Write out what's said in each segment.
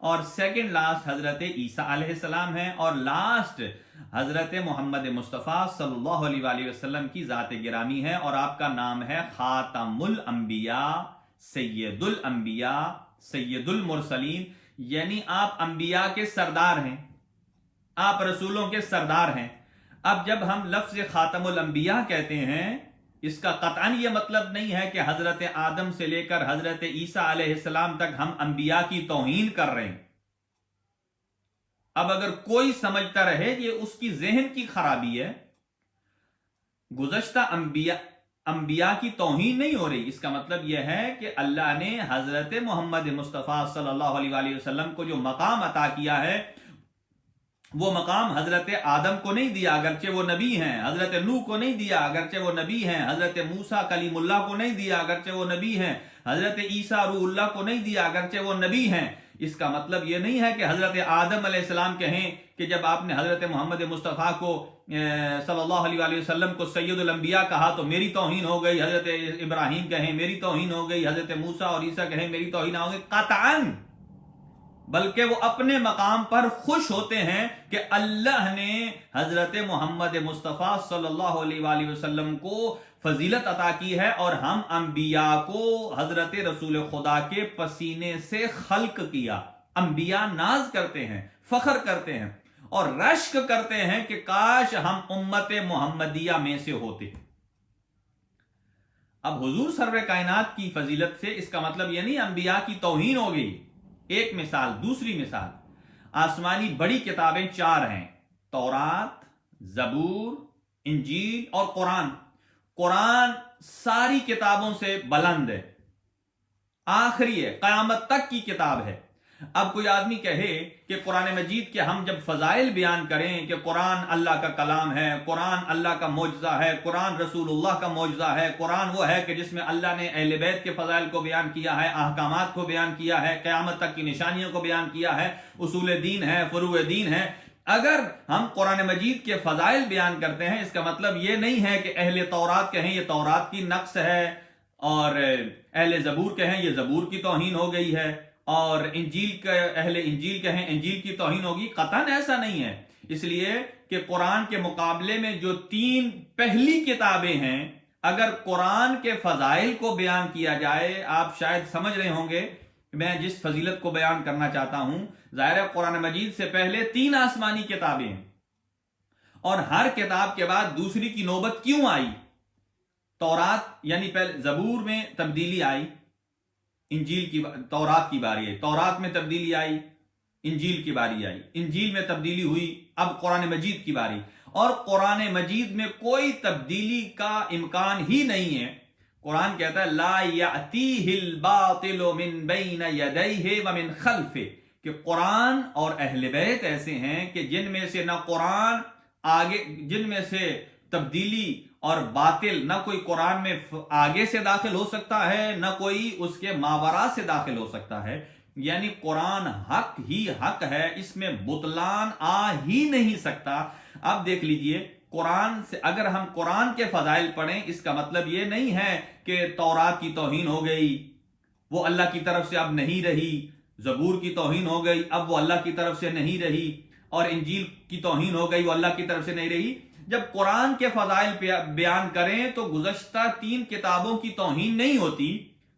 اور second last حضرت عیسیٰ علیہ السلام ہے، اور لاسٹ حضرت محمد مصطفیٰ صلی اللہ علیہ وآلہ وسلم کی ذات گرامی ہے، اور آپ کا نام ہے خاتم الانبیاء، سید الانبیاء، سید المرسلین، یعنی آپ انبیاء کے سردار ہیں، آپ رسولوں کے سردار ہیں۔ اب جب ہم لفظ خاتم الانبیاء کہتے ہیں، اس کا قطعاً یہ مطلب نہیں ہے کہ حضرت آدم سے لے کر حضرت عیسیٰ علیہ السلام تک ہم انبیاء کی توہین کر رہے ہیں۔ اب اگر کوئی سمجھتا رہے یہ اس کی ذہن کی خرابی ہے، گزشتہ انبیاء کی توہین نہیں ہو رہی، اس کا مطلب یہ ہے کہ اللہ نے حضرت محمد مصطفیٰ صلی اللہ علیہ وآلہ وسلم کو جو مقام عطا کیا ہے، وہ مقام حضرت آدم کو نہیں دیا اگرچہ وہ نبی ہیں، حضرت نوح کو نہیں دیا اگرچہ وہ نبی ہیں، حضرت موسیٰ کلیم اللہ کو نہیں دیا اگرچہ وہ نبی ہیں، حضرت عیسیٰ روح اللہ کو نہیں دیا اگرچہ وہ نبی ہیں۔ اس کا مطلب یہ نہیں ہے کہ حضرت آدم علیہ السلام کہیں کہ جب آپ نے حضرت محمد مصطفیٰ کو صلی اللہ علیہ وآلہ وسلم کو سید الانبیاء کہا تو میری توہین ہو گئی، حضرت ابراہیم کہیں میری توہین ہو گئی، حضرت موسیٰ اور عیسیٰ کہیں میری توہین ہو گئی، قطعاً، بلکہ وہ اپنے مقام پر خوش ہوتے ہیں کہ اللہ نے حضرت محمد مصطفیٰ صلی اللہ علیہ وآلہ وسلم کو فضیلت عطا کی ہے، اور ہم انبیاء کو حضرت رسول خدا کے پسینے سے خلق کیا۔ انبیاء ناز کرتے ہیں، فخر کرتے ہیں اور رشک کرتے ہیں کہ کاش ہم امت محمدیہ میں سے ہوتے۔ اب حضور سرور کائنات کی فضیلت سے اس کا مطلب یہ نہیں انبیاء کی توہین ہو گئی۔ ایک مثال، دوسری مثال، آسمانی بڑی کتابیں 4 ہیں، تورات، زبور، انجیل اور قرآن۔ قرآن ساری کتابوں سے بلند ہے، آخری ہے، قیامت تک کی کتاب ہے۔ اب کوئی آدمی کہے کہ قرآن مجید کے ہم جب فضائل بیان کریں کہ قرآن اللہ کا کلام ہے، قرآن اللہ کا معجزہ ہے، قرآن رسول اللہ کا معجزہ ہے، قرآن وہ ہے کہ جس میں اللہ نے اہل بیت کے فضائل کو بیان کیا ہے، احکامات کو بیان کیا ہے، قیامت تک کی نشانیوں کو بیان کیا ہے، اصول دین ہے، فروع دین ہے۔ اگر ہم قرآن مجید کے فضائل بیان کرتے ہیں، اس کا مطلب یہ نہیں ہے کہ اہل تورات کہیں یہ تورات کی نقص ہے، اور اہل زبور کہیں یہ زبور کی توہین ہو گئی ہے، اور اہل انجیل کہیں انجیل کی توہین ہوگی۔ قطعاً ایسا نہیں ہے، اس لیے کہ قرآن کے مقابلے میں جو 3 پہلی کتابیں ہیں، اگر قرآن کے فضائل کو بیان کیا جائے، آپ شاید سمجھ رہے ہوں گے میں جس فضیلت کو بیان کرنا چاہتا ہوں، ظاہر ہے قرآن مجید سے پہلے 3 آسمانی کتابیں ہیں، اور ہر کتاب کے بعد دوسری کی نوبت کیوں آئی؟ تورات یعنی پہلے زبور میں تبدیلی آئی، تورات کی باری آئی، تورات میں تبدیلی آئی، انجیل کی باری آئی، انجیل میں تبدیلی ہوئی، اب قرآن مجید کی باری، اور قرآن مجید میں کوئی تبدیلی کا امکان ہی نہیں ہے۔ قرآن کہتا ہے لا یأتیہ الباطل من بین یدیہ ومن خلفہ، کہ قرآن اور اہل بیت ایسے ہیں کہ جن میں سے نہ قرآن آگے، جن میں سے تبدیلی اور باطل نہ کوئی قرآن میں آگے سے داخل ہو سکتا ہے، نہ کوئی اس کے ماوراء سے داخل ہو سکتا ہے، یعنی قرآن حق ہی حق ہے، اس میں بطلان آ ہی نہیں سکتا۔ اب دیکھ لیجئے، قرآن سے اگر ہم قرآن کے فضائل پڑھیں، اس کا مطلب یہ نہیں ہے کہ تورات کی توہین ہو گئی، وہ اللہ کی طرف سے اب نہیں رہی، زبور کی توہین ہو گئی، اب وہ اللہ کی طرف سے نہیں رہی، اور انجیل کی توہین ہو گئی، وہ اللہ کی طرف سے نہیں رہی۔ جب قرآن کے فضائل بیان کریں تو گزشتہ 3 کتابوں کی توہین نہیں ہوتی،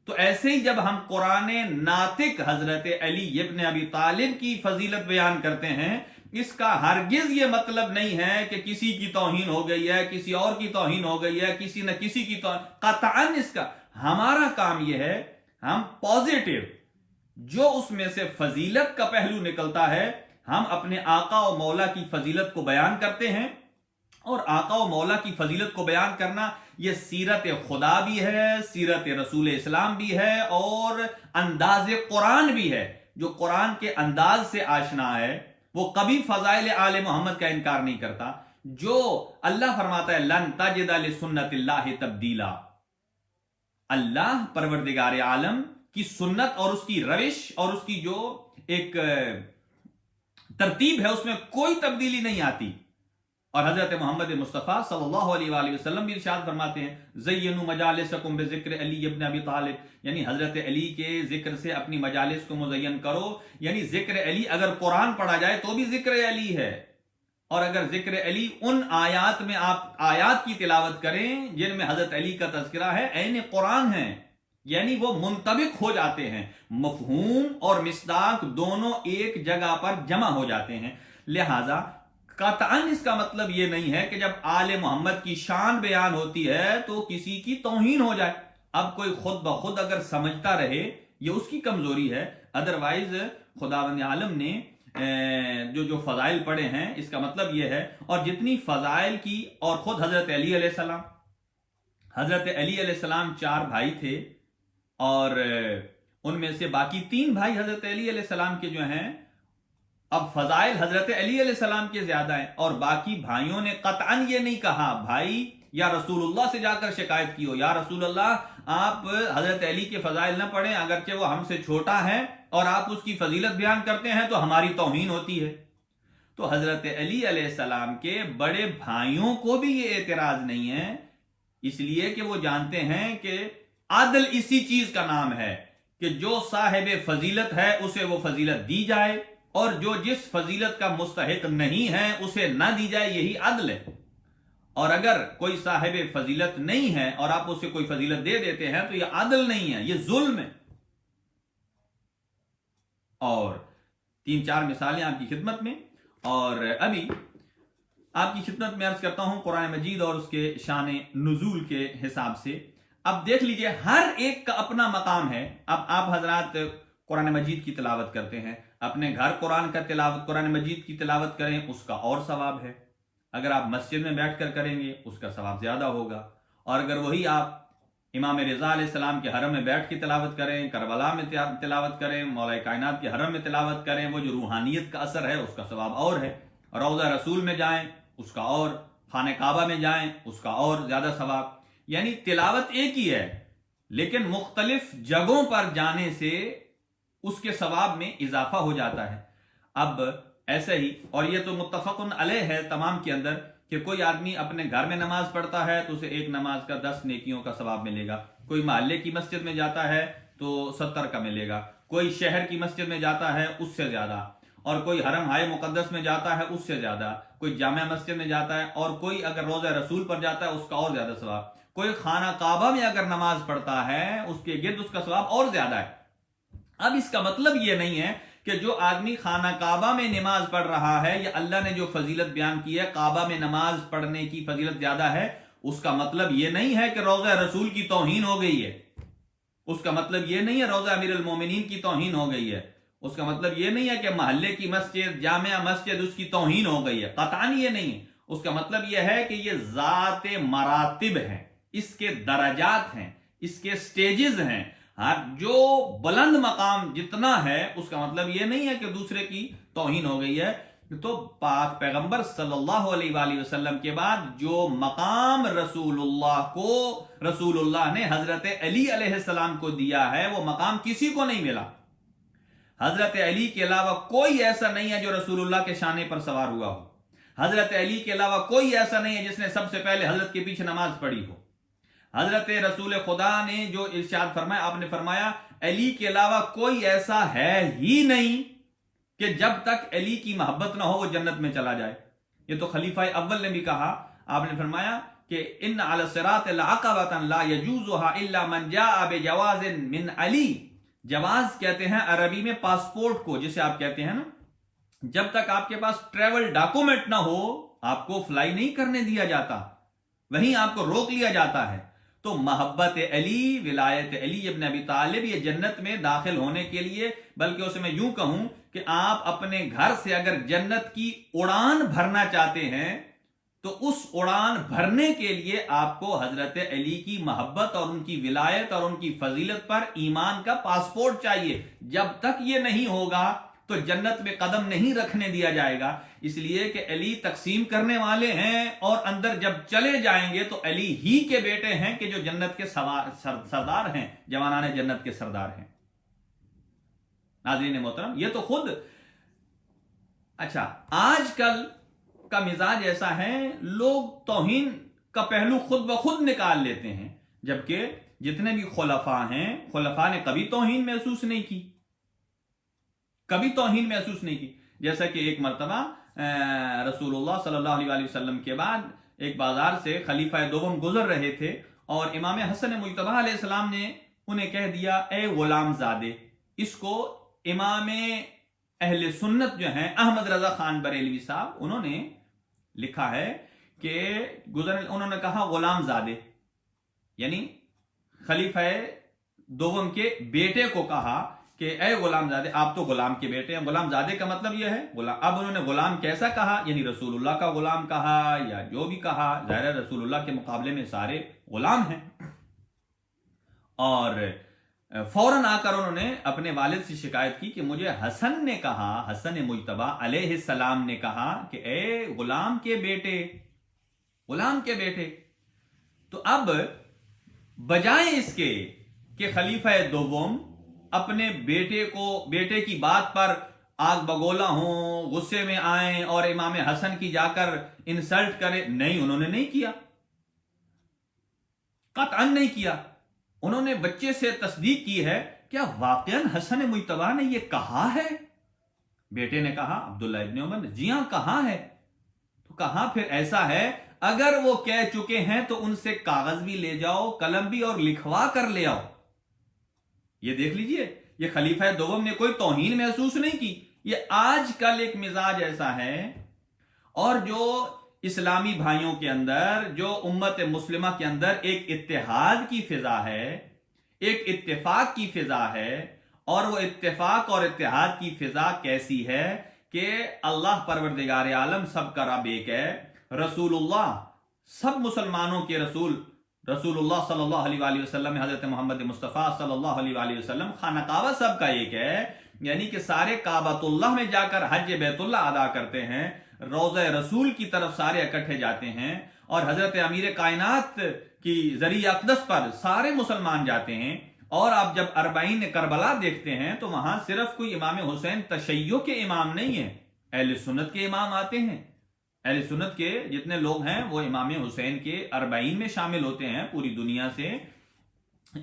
تو ایسے ہی جب ہم قرآن ناطق حضرت علی ابن ابی طالب کی فضیلت بیان کرتے ہیں، اس کا ہرگز یہ مطلب نہیں ہے کہ کسی کی توہین ہو گئی ہے، کسی اور کی توہین ہو گئی ہے، کسی نہ کسی کی توہین۔ قطعاً اس کا ہمارا کام یہ ہے، ہم پازیٹیو جو اس میں سے فضیلت کا پہلو نکلتا ہے، ہم اپنے آقا و مولا کی فضیلت کو بیان کرتے ہیں، اور آقا و مولا کی فضیلت کو بیان کرنا یہ سیرت خدا بھی ہے، سیرت رسول اسلام بھی ہے، اور انداز قرآن بھی ہے۔ جو قرآن کے انداز سے آشنا ہے وہ کبھی فضائل آل محمد کا انکار نہیں کرتا۔ جو اللہ فرماتا ہے لن تجد لسنت اللہ تبدیلا، اللہ پروردگار عالم کی سنت اور اس کی روش اور اس کی جو ایک ترتیب ہے اس میں کوئی تبدیلی نہیں آتی، اور حضرت محمد مصطفیٰ صلی اللہ علیہ وسلم بھی ارشاد فرماتے ہیں زینوا مجالسکم بذکر علی ابن ابی طالب، یعنی حضرت علی کے ذکر سے اپنی مجالس کو مزین کرو. یعنی ذکر علی اگر قرآن پڑھا جائے تو بھی ذکر علی ہے، اور اگر ذکر علی ان آیات میں آپ آیات کی تلاوت کریں جن میں حضرت علی کا تذکرہ ہے، عین قرآن ہے، یعنی وہ منطبق ہو جاتے ہیں، مفہوم اور مصداق دونوں ایک جگہ پر جمع ہو جاتے ہیں. لہذا قطعاً اس کا مطلب یہ نہیں ہے کہ جب آل محمد کی شان بیان ہوتی ہے تو کسی کی توہین ہو جائے. اب کوئی خود بخود اگر سمجھتا رہے یہ اس کی کمزوری ہے، ادروائز خداوند عالم نے جو فضائل پڑھے ہیں اس کا مطلب یہ ہے. اور جتنی فضائل کی، اور خود حضرت علی علیہ السلام 4 بھائی تھے، اور ان میں سے باقی 3 بھائی حضرت علی علیہ السلام کے جو ہیں، اب فضائل حضرت علی علیہ السلام کے زیادہ ہیں، اور باقی بھائیوں نے قطعاً یہ نہیں کہا بھائی یا رسول اللہ سے جا کر شکایت کی ہو یا رسول اللہ آپ حضرت علی کے فضائل نہ پڑھیں، اگرچہ وہ ہم سے چھوٹا ہے اور آپ اس کی فضیلت بیان کرتے ہیں تو ہماری توہین ہوتی ہے. تو حضرت علی علیہ السلام کے بڑے بھائیوں کو بھی یہ اعتراض نہیں ہے، اس لیے کہ وہ جانتے ہیں کہ عدل اسی چیز کا نام ہے کہ جو صاحب فضیلت ہے اسے وہ فضیلت دی جائے، اور جو جس فضیلت کا مستحق نہیں ہے اسے نہ دی جائے، یہی عدل ہے. اور اگر کوئی صاحب فضیلت نہیں ہے اور آپ اسے کوئی فضیلت دے دیتے ہیں تو یہ عدل نہیں ہے، یہ ظلم ہے. اور 3-4 مثالیں آپ کی خدمت میں، اور ابھی آپ کی خدمت میں عرض کرتا ہوں قرآن مجید اور اس کے شان نزول کے حساب سے. اب دیکھ لیجئے ہر ایک کا اپنا مقام ہے. اب آپ حضرات قرآن مجید کی تلاوت کرتے ہیں، اپنے گھر قرآن مجید کی تلاوت کریں، اس کا اور ثواب ہے. اگر آپ مسجد میں بیٹھ کر کریں گے اس کا ثواب زیادہ ہوگا. اور اگر وہی آپ امام رضا علیہ السلام کے حرم میں بیٹھ کے تلاوت کریں، کربلا میں تلاوت کریں، مولا کائنات کے حرم میں تلاوت کریں، وہ جو روحانیت کا اثر ہے اس کا ثواب اور ہے. روضہ رسول میں جائیں اس کا اور، خانہ کعبہ میں جائیں اس کا اور زیادہ ثواب. یعنی تلاوت ایک ہی ہے لیکن مختلف جگہوں پر جانے سے اس کے ثواب میں اضافہ ہو جاتا ہے. اب ایسے ہی، اور یہ تو متفق علیہ ہے تمام کے اندر، کہ کوئی آدمی اپنے گھر میں نماز پڑھتا ہے تو اسے ایک نماز کا 10 نیکیوں کا ثواب ملے گا. کوئی محلے کی مسجد میں جاتا ہے تو 70 کا ملے گا. کوئی شہر کی مسجد میں جاتا ہے اس سے زیادہ، اور کوئی حرم ہائے مقدس میں جاتا ہے اس سے زیادہ. کوئی جامع مسجد میں جاتا ہے، اور کوئی اگر روضہ رسول پر جاتا ہے اس کا اور زیادہ ثواب. کوئی خانہ کعبہ میں اگر نماز پڑھتا ہے اس کے گرد اس کا ثواب اور زیادہ ہے. اب اس کا مطلب یہ نہیں ہے کہ جو آدمی خانہ کعبہ میں نماز پڑھ رہا ہے، یا اللہ نے جو فضیلت بیان کی ہے کعبہ میں نماز پڑھنے کی فضیلت زیادہ ہے، اس کا مطلب یہ نہیں ہے کہ روضہ رسول کی توہین ہو گئی ہے. اس کا مطلب یہ نہیں ہے روضہ امیر المومنین کی توہین ہو گئی ہے. اس کا مطلب یہ نہیں ہے کہ محلے کی مسجد، جامع مسجد، اس کی توہین ہو گئی ہے. قطعاً یہ نہیں ہے. اس کا مطلب یہ ہے کہ یہ ذات مراتب ہیں، اس کے درجات ہیں، اس کے سٹیجز ہیں. جو بلند مقام جتنا ہے اس کا مطلب یہ نہیں ہے کہ دوسرے کی توہین ہو گئی ہے. تو پاک پیغمبر صلی اللہ علیہ وآلہ وسلم کے بعد جو مقام رسول اللہ کو رسول اللہ نے حضرت علی علیہ السلام کو دیا ہے وہ مقام کسی کو نہیں ملا. حضرت علی کے علاوہ کوئی ایسا نہیں ہے جو رسول اللہ کے شانے پر سوار ہوا ہو. حضرت علی کے علاوہ کوئی ایسا نہیں ہے جس نے سب سے پہلے حضرت کے پیچھے نماز پڑھی ہو. حضرت رسول خدا نے جو ارشاد فرمایا، آپ نے فرمایا علی کے علاوہ کوئی ایسا ہے ہی نہیں کہ جب تک علی کی محبت نہ ہو وہ جنت میں چلا جائے. یہ تو خلیفہ اول نے بھی کہا. آپ نے فرمایا کہ ان علی الصراط لعقبۃ لا یجوزها الا من جاء بجواز من علی. جواز کہتے ہیں عربی میں پاسپورٹ کو، جسے آپ کہتے ہیں نا. جب تک آپ کے پاس ٹریول ڈاکومنٹ نہ ہو آپ کو فلائی نہیں کرنے دیا جاتا، وہیں آپ کو روک لیا جاتا ہے. تو محبت علی، ولایت علی ابن ابی طالب، یہ جنت میں داخل ہونے کے لیے، بلکہ اسے میں یوں کہوں کہ آپ اپنے گھر سے اگر جنت کی اڑان بھرنا چاہتے ہیں تو اس اڑان بھرنے کے لیے آپ کو حضرت علی کی محبت اور ان کی ولایت اور ان کی فضیلت پر ایمان کا پاسپورٹ چاہیے. جب تک یہ نہیں ہوگا تو جنت میں قدم نہیں رکھنے دیا جائے گا. اس لیے کہ علی تقسیم کرنے والے ہیں، اور اندر جب چلے جائیں گے تو علی ہی کے بیٹے ہیں کہ جو جنت کے سردار ہیں، جوانان جنت کے سردار ہیں. ناظرین محترم، یہ تو خود اچھا آج کل کا مزاج ایسا ہے، لوگ توہین کا پہلو خود بخود نکال لیتے ہیں، جبکہ جتنے بھی خلفاء ہیں، خلفاء نے کبھی توہین محسوس نہیں کی، کبھی توہین محسوس نہیں کی۔ جیسا کہ ایک مرتبہ رسول اللہ صلی اللہ علیہ وسلم کے بعد ایک بازار سے خلیفہ دوم گزر رہے تھے، اور امام حسن مجتبی علیہ السلام نے انہیں کہہ دیا، اے غلام زادے۔ اس کو امام اہل سنت جو ہیں احمد رضا خان بریلوی صاحب، انہوں نے لکھا ہے کہ انہوں نے کہا غلام زادے، یعنی خلیفہ دوم کے بیٹے کو کہا کہ اے غلام زادے، آپ تو غلام کے بیٹے ہیں۔ غلام زادے کا مطلب یہ ہے غلام۔ اب انہوں نے غلام کیسا کہا، یعنی رسول اللہ کا غلام کہا یا جو بھی کہا، ظاہر رسول اللہ کے مقابلے میں سارے غلام ہیں۔ اور فوراً آ کر انہوں نے اپنے والد سے شکایت کی کہ مجھے حسن نے کہا، حسن مجتبی علیہ السلام نے کہا کہ اے غلام کے بیٹے، غلام کے بیٹے۔ تو اب بجائے اس کے کہ خلیفہ دوم اپنے بیٹے کی بات پر آگ بگولا ہوں، غصے میں آئیں اور امام حسن کی جا کر انسلٹ کرے، نہیں، انہوں نے نہیں کیا، قطعاً نہیں کیا۔ انہوں نے بچے سے تصدیق کی ہے، کیا واقعاً حسن مجتبی نے یہ کہا ہے؟ بیٹے نے کہا، عبداللہ ابن عمر نے، جی ہاں کہا ہے۔ تو کہا پھر ایسا ہے، اگر وہ کہہ چکے ہیں تو ان سے کاغذ بھی لے جاؤ، قلم بھی، اور لکھوا کر لے آؤ۔ یہ دیکھ لیجئے، یہ خلیفہ دوم نے کوئی توہین محسوس نہیں کی۔ یہ آج کل ایک مزاج ایسا ہے، اور جو اسلامی بھائیوں کے اندر، جو امت مسلمہ کے اندر ایک اتحاد کی فضا ہے، ایک اتفاق کی فضا ہے، اور وہ اتفاق اور اتحاد کی فضا کیسی ہے کہ اللہ پروردگار عالم سب کا رب ایک ہے، رسول اللہ سب مسلمانوں کے رسول اللہ صلی اللہ علیہ وآلہ وسلم، حضرت محمد مصطفیٰ صلی اللہ علیہ وآلہ وسلم، خانہ کعبہ سب کا ایک ہے، یعنی کہ سارے کعبۃ اللہ میں جا کر حج بیت اللہ ادا کرتے ہیں، روضہ رسول کی طرف سارے اکٹھے جاتے ہیں، اور حضرت امیر کائنات کی ذریعہ اقدس پر سارے مسلمان جاتے ہیں۔ اور آپ جب اربعین کربلا دیکھتے ہیں تو وہاں صرف کوئی امام حسین تشیع کے امام نہیں ہیں، اہل سنت کے امام آتے ہیں، اہل سنت کے جتنے لوگ ہیں وہ امام حسین کے اربعین میں شامل ہوتے ہیں پوری دنیا سے۔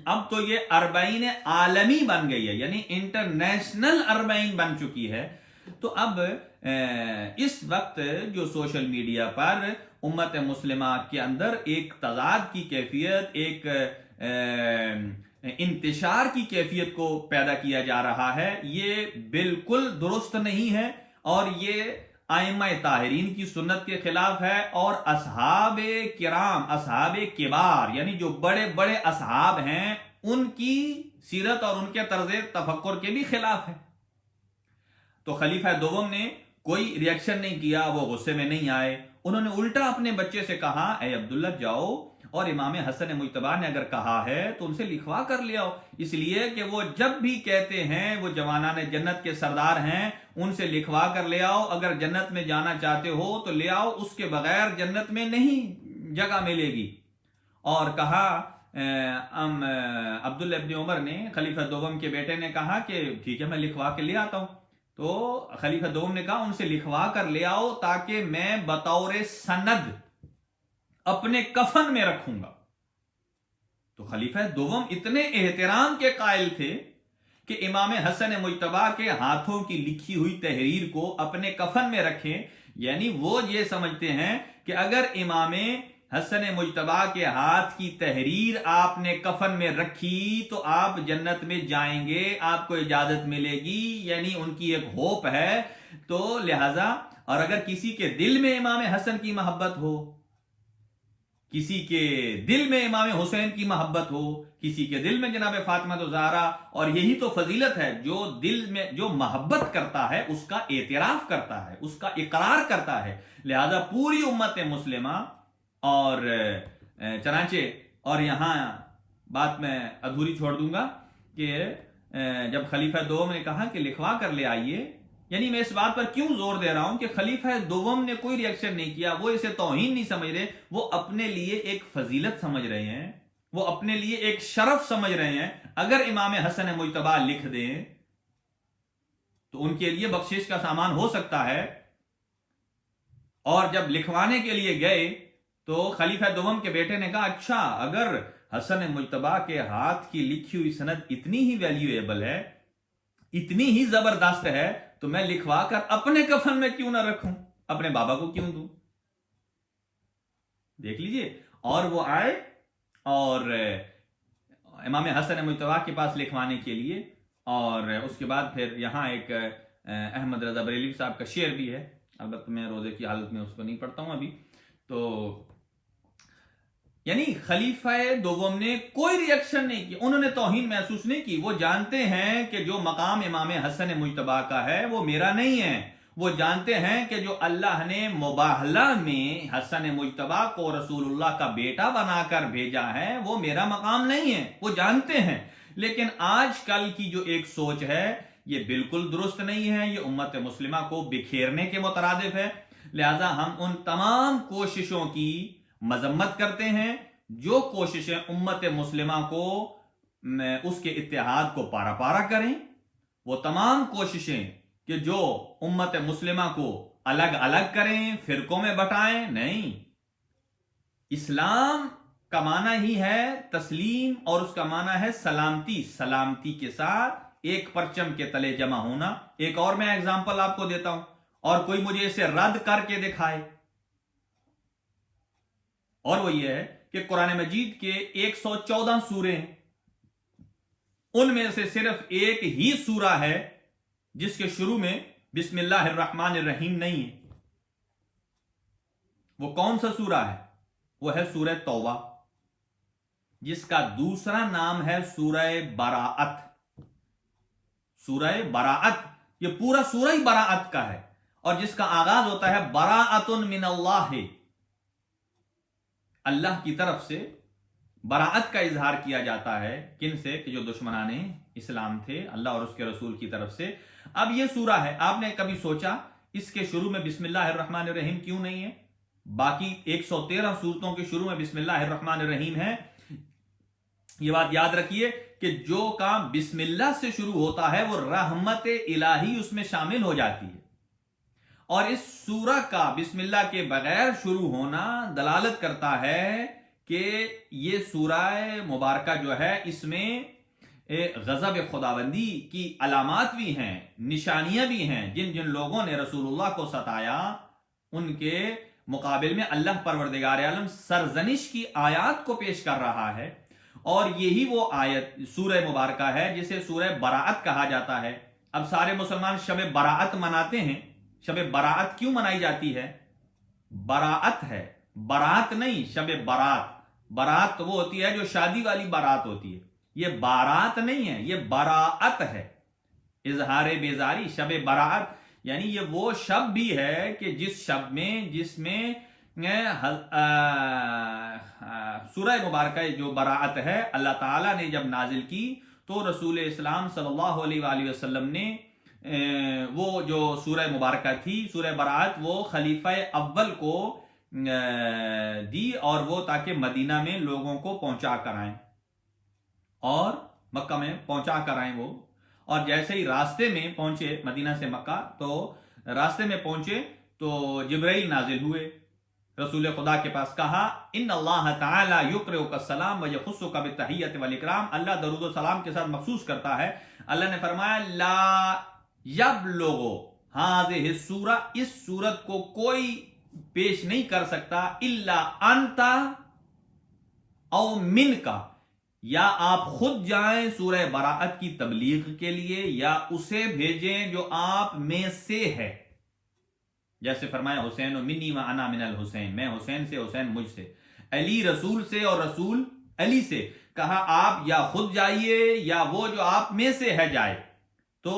اب تو یہ اربعین عالمی بن گئی ہے، یعنی انٹرنیشنل اربعین بن چکی ہے۔ تو اب اس وقت جو سوشل میڈیا پر امت مسلمہ کے اندر ایک تضاد کی کیفیت، ایک انتشار کی کیفیت کو پیدا کیا جا رہا ہے، یہ بالکل درست نہیں ہے، اور یہ ائمہ طاہرین کی سنت کے خلاف ہے، اور اصحاب کرام، اصحاب کبار، یعنی جو بڑے بڑے اصحاب ہیں، ان کی سیرت اور ان کے طرز تفکر کے بھی خلاف ہے۔ تو خلیفہ دوم نے کوئی ریاکشن نہیں کیا، وہ غصے میں نہیں آئے، انہوں نے الٹا اپنے بچے سے کہا، اے عبداللہ جاؤ، اور امام حسن مجتبی نے اگر کہا ہے تو ان سے لکھوا کر لے آؤ، اس لیے کہ وہ جب بھی کہتے ہیں وہ جوانان جنت کے سردار ہیں، ان سے لکھوا کر لے آؤ، اگر جنت میں جانا چاہتے ہو تو لے آؤ، اس کے بغیر جنت میں نہیں جگہ ملے گی۔ اور کہا عبداللہ ابن عمر نے، خلیفہ دوم کے بیٹے نے کہا کہ ٹھیک ہے میں لکھوا کے لے آتا ہوں۔ تو خلیفہ دوم نے کہا ان سے لکھوا کر لے آؤ تاکہ میں بطور سند اپنے کفن میں رکھوں گا۔ تو خلیفہ دوم اتنے احترام کے قائل تھے کہ امام حسن مجتبی کے ہاتھوں کی لکھی ہوئی تحریر کو اپنے کفن میں رکھیں، یعنی وہ یہ سمجھتے ہیں کہ اگر امام حسن مجتبی کے ہاتھ کی تحریر آپ نے کفن میں رکھی تو آپ جنت میں جائیں گے، آپ کو اجازت ملے گی، یعنی ان کی ایک ہوپ ہے۔ تو لہذا، اور اگر کسی کے دل میں امام حسن کی محبت ہو، کسی کے دل میں امام حسین کی محبت ہو، کسی کے دل میں جناب فاطمہ الزہرا، اور یہی تو فضیلت ہے، جو دل میں جو محبت کرتا ہے اس کا اعتراف کرتا ہے، اس کا اقرار کرتا ہے۔ لہذا پوری امت مسلمہ، اور چنانچہ، اور یہاں بات میں ادھوری چھوڑ دوں گا کہ جب خلیفہ دوم نے کہا کہ لکھوا کر لے آئیے، یعنی میں اس بات پر کیوں زور دے رہا ہوں کہ خلیفہ دوم نے کوئی ریاکشن نہیں کیا، وہ اسے توہین نہیں سمجھ رہے، وہ اپنے لیے ایک فضیلت سمجھ رہے ہیں، وہ اپنے لیے ایک شرف سمجھ رہے ہیں۔ اگر امام حسن مجتبی لکھ دیں تو ان کے لیے بخشش کا سامان ہو سکتا ہے، اور جب لکھوانے کے لیے گئے تو خلیفہ دوم کے بیٹے نے کہا اچھا اگر حسن مجتبی کے ہاتھ کی لکھی ہوئی سند اتنی ہی ویلیویبل ہے، اتنی ہی زبردست ہے، تو میں لکھوا کر اپنے کفن میں کیوں نہ رکھوں، اپنے بابا کو کیوں دوں؟ دیکھ لیجئے. اور وہ آئے اور امام حسن مجتبی کے پاس لکھوانے کے لیے. اور اس کے بعد پھر یہاں ایک احمد رضا بریلوی صاحب کا شعر بھی ہے، البتہ میں روزے کی حالت میں اس کو نہیں پڑھتا ہوں ابھی. تو یعنی خلیفہ دوم نے کوئی ری ایکشن نہیں کیا، انہوں نے توہین محسوس نہیں کی. وہ جانتے ہیں کہ جو مقام امام حسن مجتبی کا ہے وہ میرا نہیں ہے. وہ جانتے ہیں کہ جو اللہ نے مباہلہ میں حسن مجتبی کو رسول اللہ کا بیٹا بنا کر بھیجا ہے وہ میرا مقام نہیں ہے، وہ جانتے ہیں. لیکن آج کل کی جو ایک سوچ ہے یہ بالکل درست نہیں ہے، یہ امت مسلمہ کو بکھیرنے کے مترادف ہے. لہذا ہم ان تمام کوششوں کی مذمت کرتے ہیں جو کوششیں امت مسلمہ کو اس کے اتحاد کو پارا پارا کریں. وہ تمام کوششیں کہ جو امت مسلمہ کو الگ الگ کریں، فرقوں میں بٹائیں، نہیں. اسلام کا معنی ہی ہے تسلیم، اور اس کا معنی ہے سلامتی. سلامتی کے ساتھ ایک پرچم کے تلے جمع ہونا. ایک اور میں ایگزامپل آپ کو دیتا ہوں، اور کوئی مجھے اسے رد کر کے دکھائے، اور وہ یہ ہے کہ قرآن مجید کے 114 سورے ہیں، ان میں سے صرف ایک ہی سورہ ہے جس کے شروع میں بسم اللہ الرحمن الرحیم نہیں ہے. وہ کون سا سورہ ہے؟ وہ ہے سورہ توبہ، جس کا دوسرا نام ہے سورہ براءت. سورہ براءت، یہ پورا سورہ ہی براءت کا ہے، اور جس کا آغاز ہوتا ہے براءت من اللہ، اللہ کی طرف سے براءت کا اظہار کیا جاتا ہے. کن سے؟ کہ جو دشمنان اسلام تھے، اللہ اور اس کے رسول کی طرف سے. اب یہ سورہ ہے، آپ نے کبھی سوچا اس کے شروع میں بسم اللہ الرحمن الرحیم کیوں نہیں ہے؟ باقی 113 سورتوں کے شروع میں بسم اللہ الرحمن الرحیم ہے. یہ بات یاد رکھیے کہ جو کام بسم اللہ سے شروع ہوتا ہے وہ رحمت الہی اس میں شامل ہو جاتی ہے. اور اس سورہ کا بسم اللہ کے بغیر شروع ہونا دلالت کرتا ہے کہ یہ سورہ مبارکہ جو ہے اس میں غضب خداوندی کی علامات بھی ہیں، نشانیاں بھی ہیں. جن جن لوگوں نے رسول اللہ کو ستایا ان کے مقابل میں اللہ پروردگار عالم سرزنش کی آیات کو پیش کر رہا ہے. اور یہی وہ آیت سورہ مبارکہ ہے جسے سورہ براءت کہا جاتا ہے. اب سارے مسلمان شب براءت مناتے ہیں. شب براءت کیوں منائی جاتی ہے؟ براءت ہے، برات نہیں. شب برات، برات وہ ہوتی ہے جو شادی والی بارات ہوتی ہے، یہ بارات نہیں ہے، یہ براءت ہے، اظہار بیزاری. شب براءت یعنی یہ وہ شب بھی ہے کہ جس میں سورہ مبارکہ جو براءت ہے اللہ تعالیٰ نے جب نازل کی تو رسول اسلام صلی اللہ علیہ وآلہ وسلم نے وہ جو سورہ مبارکہ تھی سورہ براءت وہ خلیفہ اول کو دی، اور وہ تاکہ مدینہ میں لوگوں کو پہنچا کر آئیں اور مکہ میں پہنچا کر آئیں وہ. اور جیسے ہی راستے میں پہنچے مدینہ سے مکہ، تو راستے میں پہنچے تو جبرائیل نازل ہوئے، رسول خدا کے پاس. کہا ان اللہ تعالی یقرئک السلام ویخصک بالتحیۃ والاکرام، اللہ درود و سلام کے ساتھ مخصوص کرتا ہے. اللہ نے فرمایا لا یبلغ ہذہ السورہ، اس سورت کو کوئی پیش نہیں کر سکتا الا انت او منکا، یا آپ خود جائیں سورہ براءت کی تبلیغ کے لیے یا اسے بھیجیں جو آپ میں سے ہے. جیسے فرمایا حسین منی و انا من الحسین، میں حسین سے، حسین مجھ سے، علی رسول سے اور رسول علی سے. کہا آپ یا خود جائیے یا وہ جو آپ میں سے ہے جائے. تو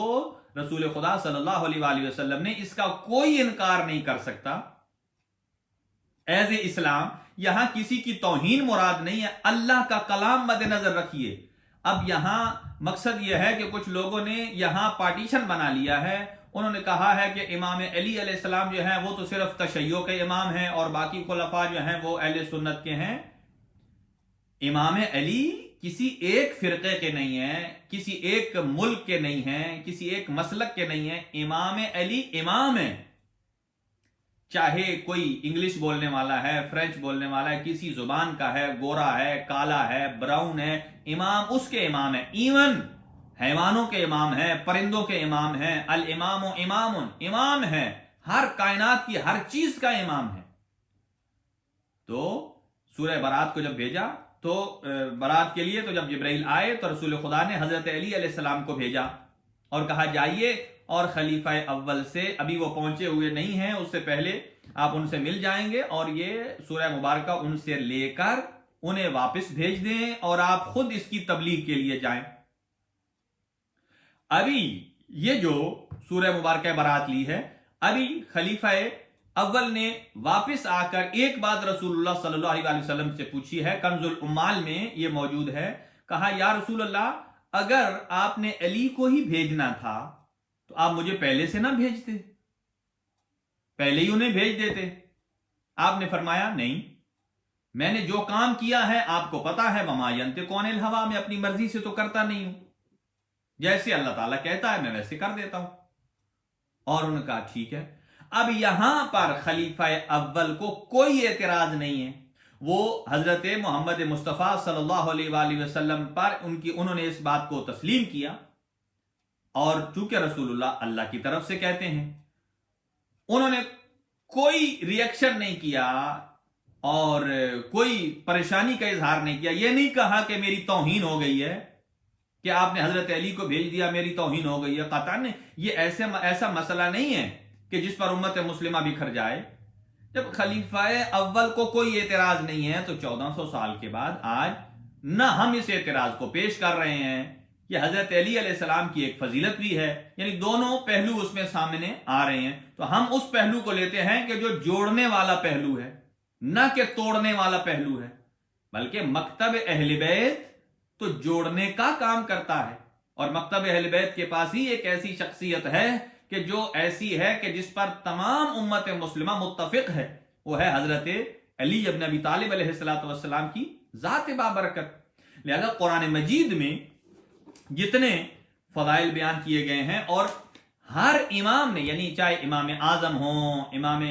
رسول خدا صلی اللہ علیہ وآلہ وسلم نے اس کا کوئی انکار نہیں کر سکتا. ایز اے اسلام یہاں کسی کی توہین مراد نہیں ہے، اللہ کا کلام مد نظر رکھیے. اب یہاں مقصد یہ ہے کہ کچھ لوگوں نے یہاں پارٹیشن بنا لیا ہے. انہوں نے کہا ہے کہ امام علی علیہ السلام جو ہیں وہ تو صرف تشیع کے امام ہیں اور باقی خلفاء جو ہیں وہ اہل سنت کے ہیں. امام علی کسی ایک فرقے کے نہیں ہیں، کسی ایک ملک کے نہیں ہیں، کسی ایک مسلک کے نہیں ہیں. امام علی امام ہیں. چاہے کوئی انگلش بولنے والا ہے، فرینچ بولنے والا ہے، کسی زبان کا ہے، گورا ہے، کالا ہے، براؤن ہے، امام اس کے امام ہے. ایون حیوانوں کے امام ہیں، پرندوں کے امام ہیں. الامام امام، امام ہے، ہر کائنات کی ہر چیز کا امام ہے. تو سورہ برات کو جب بھیجا تو برات کے لیے تو جب جبرائیل آئے تو رسول خدا نے حضرت علی علیہ السلام کو بھیجا اور کہا جائیے اور خلیفہ اول سے، ابھی وہ پہنچے ہوئے نہیں ہیں، اس سے پہلے آپ ان سے مل جائیں گے اور یہ سورہ مبارکہ ان سے لے کر انہیں واپس بھیج دیں اور آپ خود اس کی تبلیغ کے لیے جائیں. ابھی یہ جو سورہ مبارکہ برات لی ہے، ابھی خلیفہ اول نے واپس آ کر ایک بات رسول اللہ صلی اللہ علیہ وسلم سے پوچھی ہے، کنز الامال میں یہ موجود ہے. کہا یا رسول اللہ، اگر آپ نے علی کو ہی بھیجنا تھا تو آپ مجھے پہلے سے نہ بھیجتے، پہلے ہی انہیں بھیج دیتے. آپ نے فرمایا نہیں، میں نے جو کام کیا ہے آپ کو پتا ہے، وما ینطق عن الہویٰ، میں اپنی مرضی سے تو کرتا نہیں ہوں، جیسے اللہ تعالیٰ کہتا ہے میں ویسے کر دیتا ہوں. اور انہوں نے کہا ٹھیک ہے. اب یہاں پر خلیفہ اول کو کوئی اعتراض نہیں ہے، وہ حضرت محمد مصطفیٰ صلی اللہ علیہ وآلہ وسلم پر انہوں نے اس بات کو تسلیم کیا، اور چونکہ رسول اللہ اللہ کی طرف سے کہتے ہیں، انہوں نے کوئی ریئیکشن نہیں کیا اور کوئی پریشانی کا اظہار نہیں کیا. یہ نہیں کہا کہ میری توہین ہو گئی ہے کہ آپ نے حضرت علی کو بھیج دیا، میری توہین ہو گئی ہے. قطعاً یہ ایسا مسئلہ نہیں ہے کہ جس پر امت مسلمہ بکھر جائے. جب خلیفہ اول کو کوئی اعتراض نہیں ہے تو 1400 سال کے بعد آج نہ ہم اس اعتراض کو پیش کر رہے ہیں. یہ حضرت علی علیہ السلام کی ایک فضیلت بھی ہے، یعنی دونوں پہلو اس میں سامنے آ رہے ہیں، تو ہم اس پہلو کو لیتے ہیں کہ جو جوڑنے والا پہلو ہے، نہ کہ توڑنے والا پہلو ہے. بلکہ مکتب اہل بیت تو جوڑنے کا کام کرتا ہے، اور مکتب اہل بیت کے پاس ہی ایک ایسی شخصیت ہے کہ جو ایسی ہے کہ جس پر تمام امت مسلمہ متفق ہے، وہ ہے حضرت علی ابن ابی طالب علیہ السلام کی ذات بابرکت. لہذا قرآن مجید میں جتنے فضائل بیان کیے گئے ہیں، اور ہر امام نے، یعنی چاہے امام اعظم ہوں، امام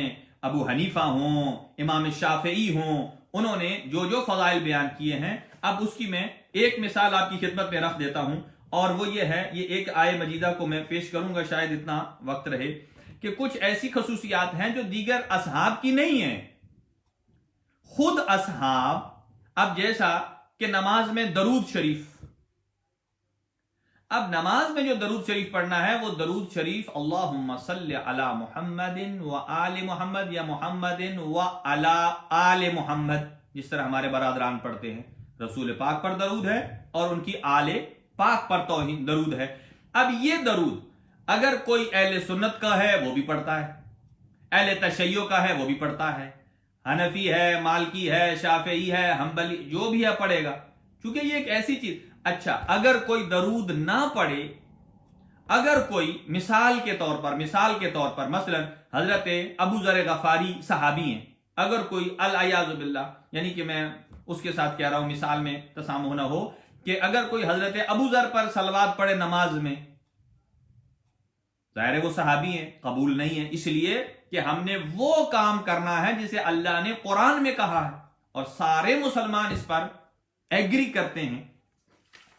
ابو حنیفہ ہوں، امام شافعی ہوں، انہوں نے جو فضائل بیان کیے ہیں، اب اس کی میں ایک مثال آپ کی خدمت میں رکھ دیتا ہوں، اور وہ یہ ہے، یہ ایک آیہ مجیدہ کو میں پیش کروں گا، شاید اتنا وقت رہے، کہ کچھ ایسی خصوصیات ہیں جو دیگر اصحاب کی نہیں ہیں. خود اصحاب، اب جیسا کہ نماز میں درود شریف، اب نماز میں جو درود شریف پڑھنا ہے وہ درود شریف اللہم صلی علی محمد و آل محمد، یا محمد و علی آل محمد، جس طرح ہمارے برادران پڑھتے ہیں. رسول پاک پر درود ہے اور ان کی آل پاک پر توہین درود ہے. اب یہ درود اگر کوئی اہل سنت کا ہے وہ بھی پڑھتا ہے، اہل تشیع کا ہے وہ بھی پڑھتا ہے، حنفی ہے، مالکی ہے، شافعی ہے، حنبلی، جو بھی ہے پڑھے گا، چونکہ یہ ایک ایسی چیز. اچھا، اگر کوئی درود نہ پڑھے، اگر کوئی مثال کے طور پر مثلا حضرت ابو ذر غفاری صحابی ہیں، اگر کوئی العیاذ باللہ، یعنی کہ میں اس کے ساتھ کہہ رہا ہوں مثال میں تسامح نہ ہو، کہ اگر کوئی حضرت ابو ذر پر صلوات پڑھے نماز میں، ظاہر ہے وہ صحابی ہیں، قبول نہیں ہے، اس لیے کہ ہم نے وہ کام کرنا ہے جسے اللہ نے قرآن میں کہا ہے، اور سارے مسلمان اس پر ایگری کرتے ہیں.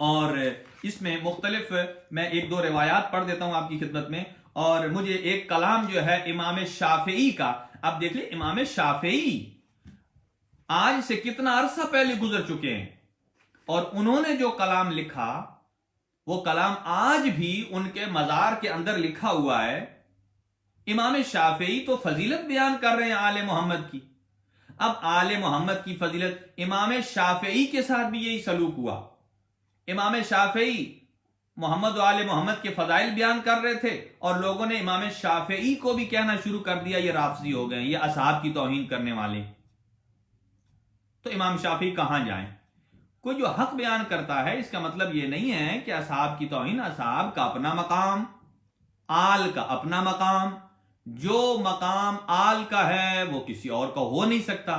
اور اس میں مختلف، میں ایک دو روایات پڑھ دیتا ہوں آپ کی خدمت میں، اور مجھے ایک کلام جو ہے امام شافعی کا، اب دیکھ لیں امام شافعی آج سے کتنا عرصہ پہلے گزر چکے ہیں، اور انہوں نے جو کلام لکھا وہ کلام آج بھی ان کے مزار کے اندر لکھا ہوا ہے. امام شافعی تو فضیلت بیان کر رہے ہیں آل محمد کی. اب آل محمد کی فضیلت، امام شافعی کے ساتھ بھی یہی سلوک ہوا. امام شافعی محمد و آل محمد کے فضائل بیان کر رہے تھے، اور لوگوں نے امام شافعی کو بھی کہنا شروع کر دیا یہ رافضی ہو گئے، یہ اصحاب کی توہین کرنے والے. تو امام شافعی کہاں جائیں؟ کوئی جو حق بیان کرتا ہے، اس کا مطلب یہ نہیں ہے کہ اصحاب کی توہین. اصحاب کا اپنا مقام، آل کا اپنا مقام، جو مقام آل کا ہے وہ کسی اور کا ہو نہیں سکتا.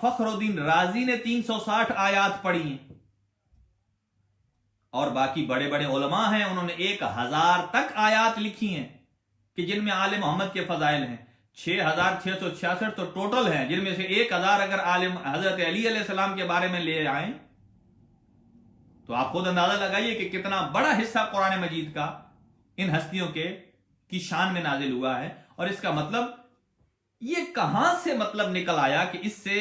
فخر الدین رازی نے 360 آیات پڑھی ہیں، اور باقی بڑے بڑے علماء ہیں انہوں نے 1000 تک آیات لکھی ہیں کہ جن میں آل محمد کے فضائل ہیں۔ 6666 تو ٹوٹل ہیں، جن میں سے 1000 اگر حضرت علی علیہ السلام کے بارے میں لے آئیں تو آپ خود اندازہ لگائیے کہ کتنا بڑا حصہ قرآن مجید کا ان ہستیوں کی شان میں نازل ہوا ہے۔ اور اس کا مطلب یہ کہاں سے مطلب نکل آیا کہ اس سے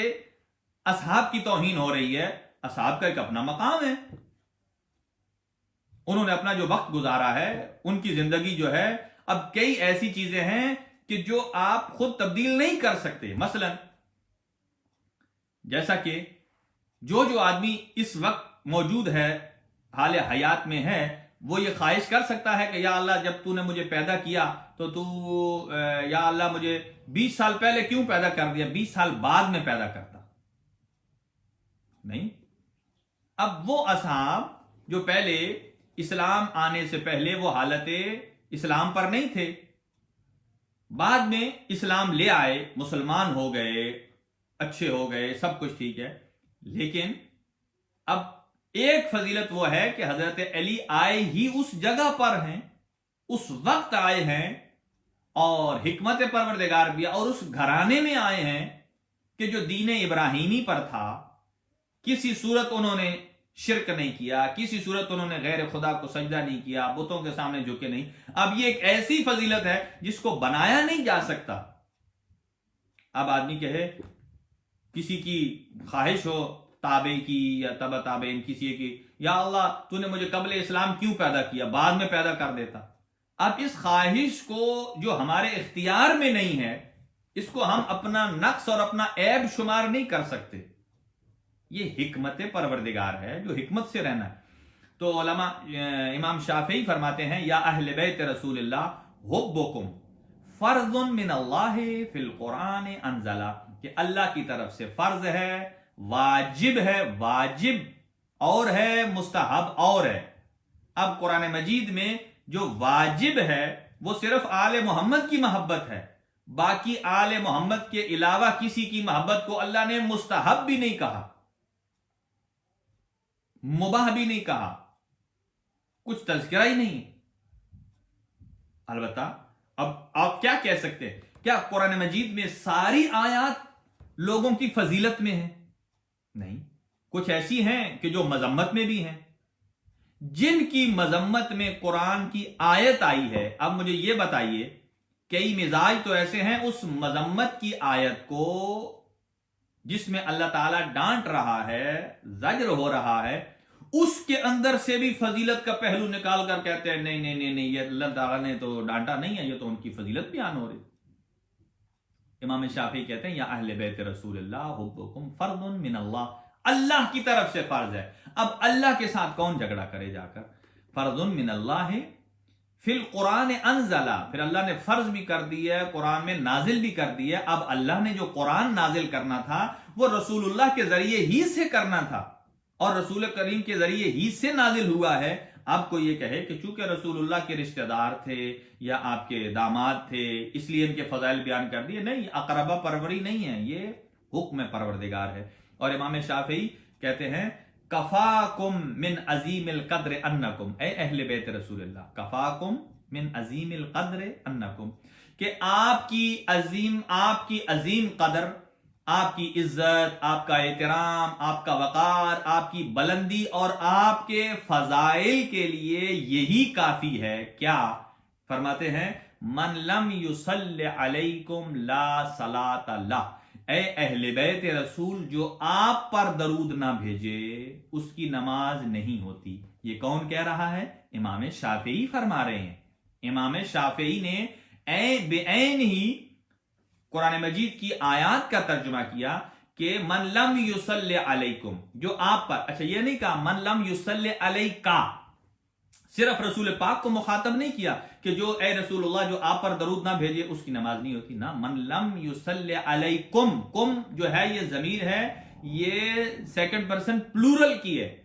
اصحاب کی توہین ہو رہی ہے؟ اصحاب کا ایک اپنا مقام ہے، انہوں نے اپنا جو وقت گزارا ہے، ان کی زندگی جو ہے، اب کئی ایسی چیزیں ہیں کہ جو آپ خود تبدیل نہیں کر سکتے۔ مثلا جیسا کہ جو آدمی اس وقت موجود ہے، حال حیات میں ہے، وہ یہ خواہش کر سکتا ہے کہ یا اللہ جب تو نے مجھے پیدا کیا تو یا اللہ مجھے 20 سال پہلے کیوں پیدا کر دیا، 20 سال بعد میں پیدا کرتا؟ نہیں۔ اب وہ اصحاب جو پہلے اسلام آنے سے پہلے وہ حالت اسلام پر نہیں تھے، بعد میں اسلام لے آئے، مسلمان ہو گئے، اچھے ہو گئے، سب کچھ ٹھیک ہے، لیکن اب ایک فضیلت وہ ہے کہ حضرت علی آئے ہی اس جگہ پر ہیں، اس وقت آئے ہیں، اور حکمت پروردگار بھی، اور اس گھرانے میں آئے ہیں کہ جو دین ابراہیمی پر تھا، کسی صورت انہوں نے شرک نہیں کیا، کسی صورت انہوں نے غیر خدا کو سجدہ نہیں کیا، بتوں کے سامنے جھکے نہیں۔ اب یہ ایک ایسی فضیلت ہے جس کو بنایا نہیں جا سکتا۔ اب آدمی کہے، کسی کی خواہش ہو تابعی کی یا تبع تابعین کسی کی، یا اللہ تو نے مجھے قبل اسلام کیوں پیدا کیا، بعد میں پیدا کر دیتا۔ اب اس خواہش کو جو ہمارے اختیار میں نہیں ہے، اس کو ہم اپنا نقص اور اپنا عیب شمار نہیں کر سکتے۔ یہ حکمت پروردگار ہے، جو حکمت سے رہنا ہے۔ تو علماء امام شافعی فرماتے ہیں، یا اہل بیت رسول اللہ حبکم فرض من اللہ فی القرآن انزلہ، کہ اللہ کی طرف سے فرض ہے، واجب ہے، واجب اور ہے، مستحب اور ہے۔ اب قرآن مجید میں جو واجب ہے وہ صرف آل محمد کی محبت ہے، باقی آل محمد کے علاوہ کسی کی محبت کو اللہ نے مستحب بھی نہیں کہا، مباح بھی نہیں کہا، کچھ تذکرہ ہی نہیں۔ البتہ اب آپ کیا کہہ سکتے ہیں؟ کیا قرآن مجید میں ساری آیات لوگوں کی فضیلت میں ہیں؟ نہیں، کچھ ایسی ہیں کہ جو مذمت میں بھی ہیں۔ جن کی مذمت میں قرآن کی آیت آئی ہے، اب مجھے یہ بتائیے، کئی مزاج تو ایسے ہیں اس مذمت کی آیت کو جس میں اللہ تعالیٰ ڈانٹ رہا ہے، زجر ہو رہا ہے، اس کے اندر سے بھی فضیلت کا پہلو نکال کر کہتے ہیں نہیں نہیں نہیں نہیں، یہ اللہ تعالیٰ نے تو ڈانٹا نہیں ہے، یہ تو ان کی فضیلت بیان ہو رہی۔ امام شافعی کہتے ہیں، یا اہل بیت رسول اللہ حبکم فرض من اللہ، اللہ کی طرف سے فرض ہے۔ اب اللہ کے ساتھ کون جھگڑا کرے جا کر؟ فرض من اللہ فی القرآن انزلہ، پھر اللہ نے فرض بھی کر دی ہے، قرآن میں نازل بھی کر دی ہے۔ اب اللہ نے جو قرآن نازل کرنا تھا وہ رسول اللہ کے ذریعے ہی سے کرنا تھا، اور رسول کریم کے ذریعے ہی سے نازل ہوا ہے۔ آپ کو یہ کہے کہ چونکہ رسول اللہ کے رشتہ دار تھے یا آپ کے داماد تھے اس لیے ان کے فضائل بیان کر دیے، نہیں، اقربا پروری نہیں ہے، یہ حکم پروردگار ہے۔ اور امام شافعی کہتے ہیں، کفاکم من عظیم القدر انکم، اے اہل بیت رسول اللہ، کفاکم من عظیم القدر انکم، کہ آپ کی عظیم قدر، آپ کی عزت، آپ کا احترام، آپ کا وقار، آپ کی بلندی اور آپ کے فضائل کے لیے یہی کافی ہے۔ کیا فرماتے ہیں؟ من لم یصلی علیکم لا صلاۃ لہ، اے اہل بیت رسول جو آپ پر درود نہ بھیجے اس کی نماز نہیں ہوتی۔ یہ کون کہہ رہا ہے؟ امام شافعی فرما رہے ہیں۔ امام شافعی نے بعین ہی قرآن مجید کی آیات کا ترجمہ کیا کہ من لم یصلی علیکم، جو آپ پر، اچھا یہ نہیں کہا من لم یصلی علیکا، صرف رسول پاک کو مخاطب نہیں کیا کہ جو اے رسول اللہ جو آپ پر درود نہ بھیجے اس کی نماز نہیں ہوتی، نہ، من لم یصلی علیکم، کم جو ہے یہ ضمیر ہے، یہ سیکنڈ پرسن پلورل کی ہے،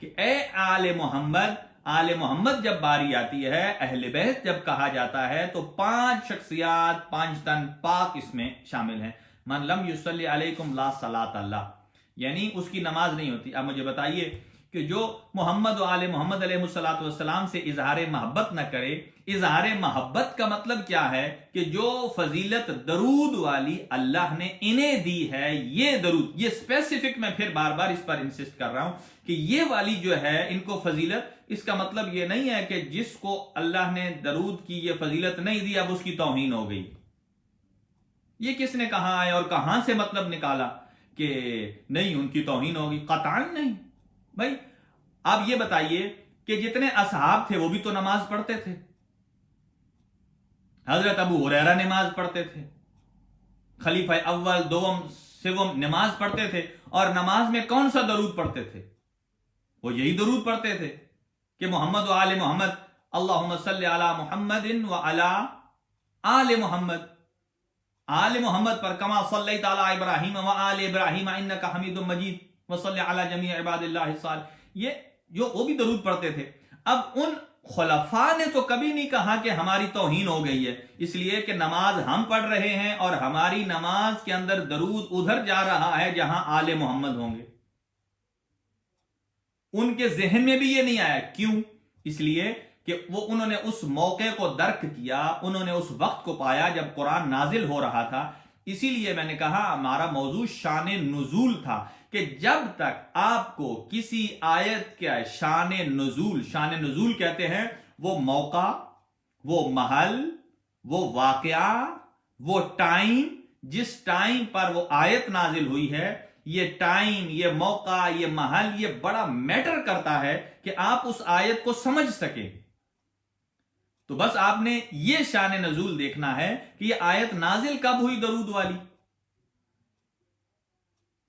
کہ اے آل محمد، آل محمد جب باری آتی ہے، اہل بیت جب کہا جاتا ہے تو 5 شخصیات، 5 تن پاک اس میں شامل ہیں۔ من لم یصلی علیکم لا صلاۃ اللہ، یعنی اس کی نماز نہیں ہوتی۔ اب مجھے بتائیے کہ جو محمد و آل محمد علیہ الصلوۃ والسلام سے اظہار محبت نہ کرے، اظہار محبت کا مطلب کیا ہے کہ جو فضیلت درود والی اللہ نے انہیں دی ہے، یہ درود، یہ اسپیسیفک، میں پھر بار بار اس پر انسسٹ کر رہا ہوں کہ یہ والی جو ہے ان کو فضیلت، اس کا مطلب یہ نہیں ہے کہ جس کو اللہ نے درود کی یہ فضیلت نہیں دی اب اس کی توہین ہو گئی۔ یہ کس نے کہا ہے اور کہاں سے مطلب نکالا کہ نہیں ان کی توہین ہوگی؟ قطعاً نہیں۔ بھائی آپ یہ بتائیے کہ جتنے اصحاب تھے وہ بھی تو نماز پڑھتے تھے، حضرت ابو ہریرہ نماز پڑھتے تھے، خلیفہ اول دوم سوم نماز پڑھتے تھے، اور نماز میں کون سا درود پڑھتے تھے؟ وہ یہی درود پڑھتے تھے کہ محمد و آل محمد، اللہم صلی علی محمد و علی آل محمد، آل محمد پر کما صلیت علی ابراہیم و آل ابراہیم انک حمید مجید وصلی علی جمیع عباد اللہ الصالحین، یہ جو وہ بھی درود پڑھتے تھے۔ اب ان خلفاء نے تو کبھی نہیں کہا کہ ہماری توہین ہو گئی ہے، اس لیے کہ نماز ہم پڑھ رہے ہیں اور ہماری نماز کے اندر درود ادھر جا رہا ہے جہاں آل محمد ہوں گے۔ ان کے ذہن میں بھی یہ نہیں آیا، کیوں؟ اس لیے کہ وہ انہوں نے اس موقع کو درک کیا، انہوں نے اس وقت کو پایا جب قرآن نازل ہو رہا تھا۔ اسی لیے میں نے کہا ہمارا موضوع شان نزول تھا کہ جب تک آپ کو کسی آیت کا شان نزول کہتے ہیں وہ موقع، وہ محل، وہ واقعہ، وہ ٹائم، جس ٹائم پر وہ آیت نازل ہوئی ہے، یہ ٹائم، یہ موقع، یہ محل، یہ بڑا میٹر کرتا ہے کہ آپ اس آیت کو سمجھ سکیں۔ تو بس آپ نے یہ شان نزول دیکھنا ہے کہ یہ آیت نازل کب ہوئی درود والی۔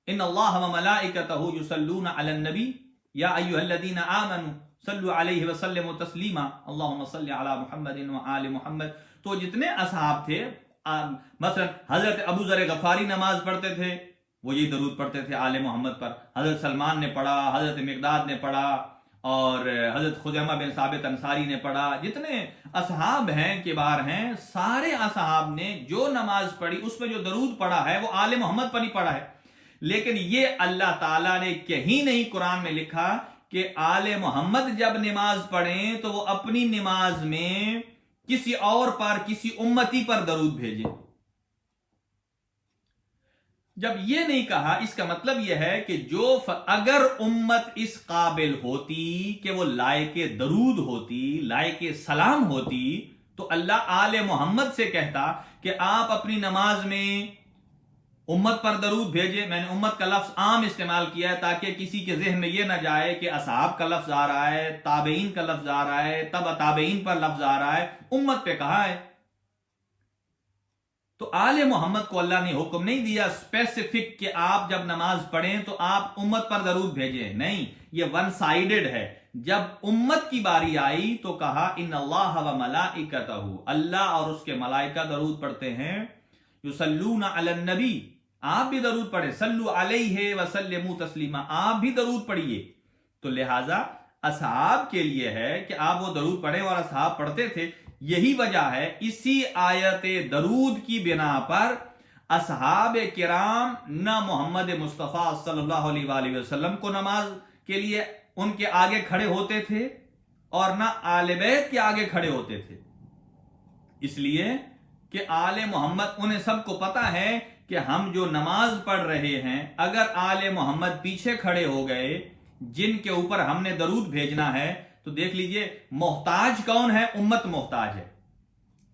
ان اللہ و ملائکتہ یصلون علی النبی یا ایھا الذین آمنوا صلوا علیہ وسلموا تسلیما اللہم صل علی محمد و آل محمد۔ تو جتنے اصحاب تھے، مثلا حضرت ابو ذر غفاری نماز پڑھتے تھے، وہ یہ درود پڑھتے تھے آل محمد پر، حضرت سلمان نے پڑھا، حضرت مقداد نے پڑھا، اور حضرت خزیمہ بن ثابت انصاری نے پڑھا، جتنے اصحاب ہیں کبار ہیں، سارے اصحاب نے جو نماز پڑھی اس میں جو درود پڑھا ہے وہ آل محمد پر ہی پڑھا ہے۔ لیکن یہ اللہ تعالیٰ نے کہیں نہیں قرآن میں لکھا کہ آل محمد جب نماز پڑھیں تو وہ اپنی نماز میں کسی اور پر، کسی امتی پر درود بھیجیں۔ جب یہ نہیں کہا، اس کا مطلب یہ ہے کہ اگر امت اس قابل ہوتی کہ وہ لائق درود ہوتی، لائق سلام ہوتی، تو اللہ آل محمد سے کہتا کہ آپ اپنی نماز میں امت پر درود بھیجے۔ میں نے امت کا لفظ عام استعمال کیا ہے تاکہ کسی کے ذہن میں یہ نہ جائے کہ اصحاب کا لفظ آ رہا ہے، تابعین کا لفظ آ رہا ہے، تبع تابعین پر لفظ آ رہا ہے، امت پہ کہا ہے۔ تو آل محمد کو اللہ نے حکم نہیں دیا اسپیسیفک کہ آپ جب نماز پڑھیں تو آپ امت پر درود بھیجیں، نہیں، یہ ون سائیڈڈ ہے۔ جب امت کی باری آئی تو کہا ان اللہ و ملائکتہ، اللہ اور اس کے ملائکہ درود پڑھتے ہیں، یصلون علی النبی، آپ بھی درود پڑھیں، صلو علیہ وسلموا تسلیما، آپ بھی درود پڑھیے۔ تو لہٰذا اصحاب کے لیے ہے کہ آپ وہ درود پڑھیں، اور اصحاب پڑھتے تھے۔ یہی وجہ ہے اسی آیت درود کی بنا پر اصحاب کرام نہ محمد مصطفیٰ صلی اللہ علیہ وآلہ وسلم کو نماز کے لیے ان کے آگے کھڑے ہوتے تھے، اور نہ آل بیت کے آگے کھڑے ہوتے تھے، اس لیے کہ آل محمد، انہیں سب کو پتا ہے کہ ہم جو نماز پڑھ رہے ہیں، اگر آل محمد پیچھے کھڑے ہو گئے جن کے اوپر ہم نے درود بھیجنا ہے، تو دیکھ لیجئے محتاج کون ہے؟ امت محتاج ہے۔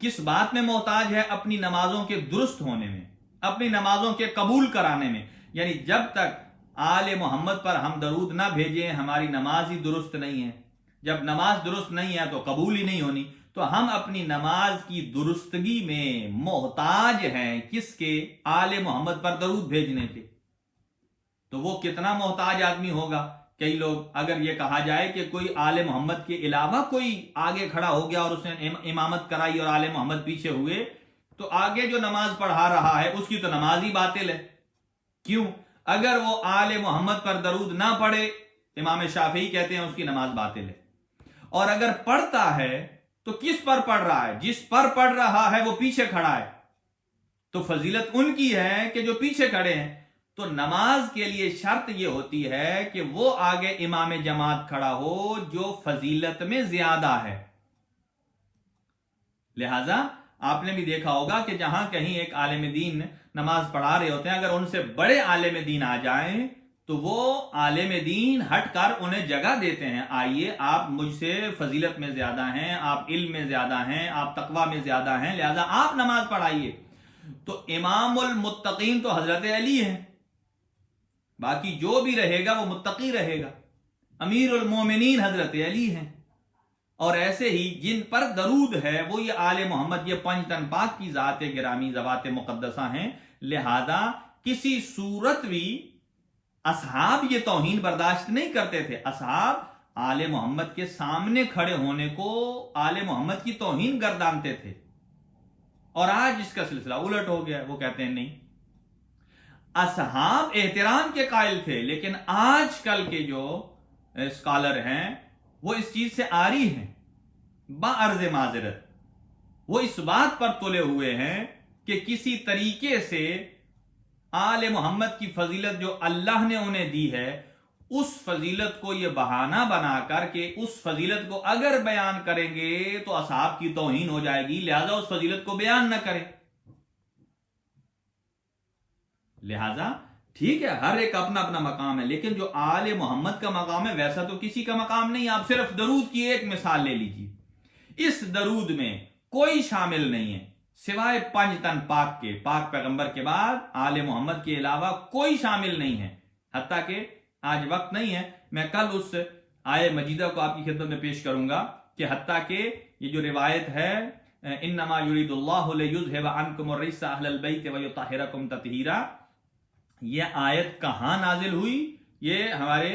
کس بات میں محتاج ہے؟ اپنی نمازوں کے درست ہونے میں، اپنی نمازوں کے قبول کرانے میں۔ یعنی جب تک آل محمد پر ہم درود نہ بھیجیں ہماری نماز ہی درست نہیں ہے۔ جب نماز درست نہیں ہے تو قبول ہی نہیں ہونی۔ تو ہم اپنی نماز کی درستگی میں محتاج ہیں کس کے؟ آل محمد پر درود بھیجنے کے۔ تو وہ کتنا محتاج آدمی ہوگا؟ کئی لوگ اگر یہ کہا جائے کہ کوئی آل محمد کے علاوہ کوئی آگے کھڑا ہو گیا اور اس نے امامت کرائی اور آل محمد پیچھے ہوئے، تو آگے جو نماز پڑھا رہا ہے اس کی تو نماز ہی باطل ہے۔ کیوں؟ اگر وہ آل محمد پر درود نہ پڑھے، امام شافعی کہتے ہیں اس کی نماز باطل ہے۔ اور اگر پڑھتا ہے تو کس پر پڑھ رہا ہے؟ جس پر پڑھ رہا ہے وہ پیچھے کھڑا ہے، تو فضیلت ان کی ہے کہ جو پیچھے کھڑے ہیں. تو نماز کے لیے شرط یہ ہوتی ہے کہ وہ آگے امام جماعت کھڑا ہو جو فضیلت میں زیادہ ہے. لہذا آپ نے بھی دیکھا ہوگا کہ جہاں کہیں ایک عالم دین نماز پڑھا رہے ہوتے ہیں، اگر ان سے بڑے عالم دین آ جائیں تو وہ عالم دین ہٹ کر انہیں جگہ دیتے ہیں، آئیے آپ مجھ سے فضیلت میں زیادہ ہیں، آپ علم میں زیادہ ہیں، آپ تقوی میں زیادہ ہیں، لہذا آپ نماز پڑھائیے. تو امام المتقین تو حضرت علی ہیں، باقی جو بھی رہے گا وہ متقی رہے گا. امیر المومنین حضرت علی ہیں. اور ایسے ہی جن پر درود ہے وہ یہ آل محمد، یہ پنج تن پاک کی ذات گرامی، ذوات مقدسہ ہیں. لہذا کسی صورت بھی اصحاب یہ توہین برداشت نہیں کرتے تھے. اصحاب آل محمد کے سامنے کھڑے ہونے کو آل محمد کی توہین گردانتے تھے. اور آج اس کا سلسلہ الٹ ہو گیا، وہ کہتے ہیں نہیں، اصحاب احترام کے قائل تھے، لیکن آج کل کے جو اسکالر ہیں وہ اس چیز سے عاری ہیں. بعرض معذرت وہ اس بات پر تلے ہوئے ہیں کہ کسی طریقے سے آل محمد کی فضیلت جو اللہ نے انہیں دی ہے، اس فضیلت کو یہ بہانہ بنا کر کے اس فضیلت کو اگر بیان کریں گے تو اصحاب کی توہین ہو جائے گی، لہذا اس فضیلت کو بیان نہ کریں. لہذا ٹھیک ہے، ہر ایک اپنا اپنا مقام ہے، لیکن جو آل محمد کا مقام ہے ویسا تو کسی کا مقام نہیں. آپ صرف درود کی ایک مثال لے لیجیے، اس درود میں کوئی شامل نہیں ہے سوائے پنج تن پاک کے، پاک پیغمبر کے بعد آل محمد کے علاوہ کوئی شامل نہیں ہے. حتیٰ کہ آج وقت نہیں ہے، میں کل اس آیہ مجیدہ کو آپ کی خدمت میں پیش کروں گا کہ حتیٰ کہ یہ جو روایت ہے انما یرید اللہ لیذھب عنکم الرجس اہل البیت ویطہرکم تطہیرا، یہ آیت کہاں نازل ہوئی؟ یہ ہمارے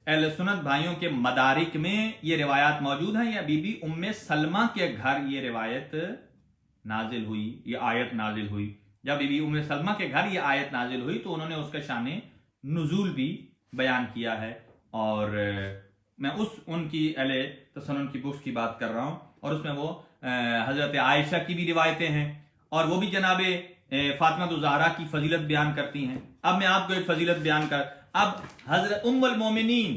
اہل سنت بھائیوں کے مدارک میں یہ روایات موجود ہیں. یہ بی بی ام سلمہ کے گھر یہ روایت نازل ہوئی، یہ آیت نازل ہوئی. جب بی بی ام سلمہ کے گھر یہ آیت نازل ہوئی تو انہوں نے اس کا شان نزول بھی بیان کیا ہے. اور میں ان کی اہل تسنن کی بکس کی بات کر رہا ہوں، اور اس میں وہ حضرت عائشہ کی بھی روایتیں ہیں، اور وہ بھی جناب فاطمہ الزہرا کی فضیلت بیان کرتی ہیں. اب میں آپ کو ایک فضیلت بیان اب حضرت ام المومنین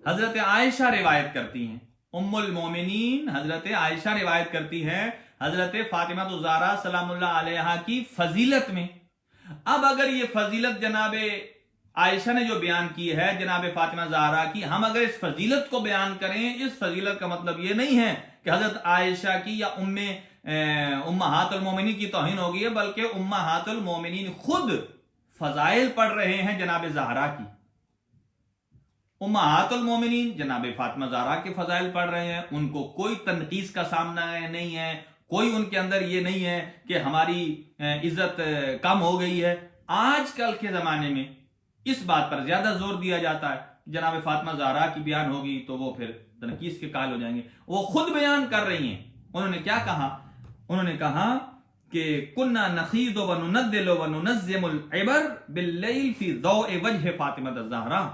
حضرت عائشہ روایت کرتی ہیں، ام المومنین حضرت عائشہ روایت کرتی ہیں حضرت فاطمہ الزہرا سلام اللہ علیہا کی فضیلت میں. اب اگر یہ فضیلت جناب عائشہ نے جو بیان کی ہے جناب فاطمہ زہرا کی، ہم اگر اس فضیلت کو بیان کریں، اس فضیلت کا مطلب یہ نہیں ہے کہ حضرت عائشہ کی یا امہات المومنین کی توہین ہوگی ہے، بلکہ امہات المومنین خود فضائل پڑھ رہے ہیں جناب زہرا کی. امہات المومنین جناب فاطمہ زہرا کے فضائل پڑھ رہے ہیں، ان کو کوئی تنقیص کا سامنا نہیں ہے، کوئی ان کے اندر یہ نہیں ہے کہ ہماری عزت کم ہو گئی ہے. آج کل کے زمانے میں اس بات پر زیادہ زور دیا جاتا ہے کہ جناب فاطمہ زہرا کی بیان ہوگی تو وہ پھر تنقیص کے قائل ہو جائیں گے. وہ خود بیان کر رہی ہیں، انہوں نے کیا کہا؟ انہوں نے کہا کہ کنا نخیض ونندل وننظم العبر باللیل فی ضوء وجہ فاطمہ الزہرا.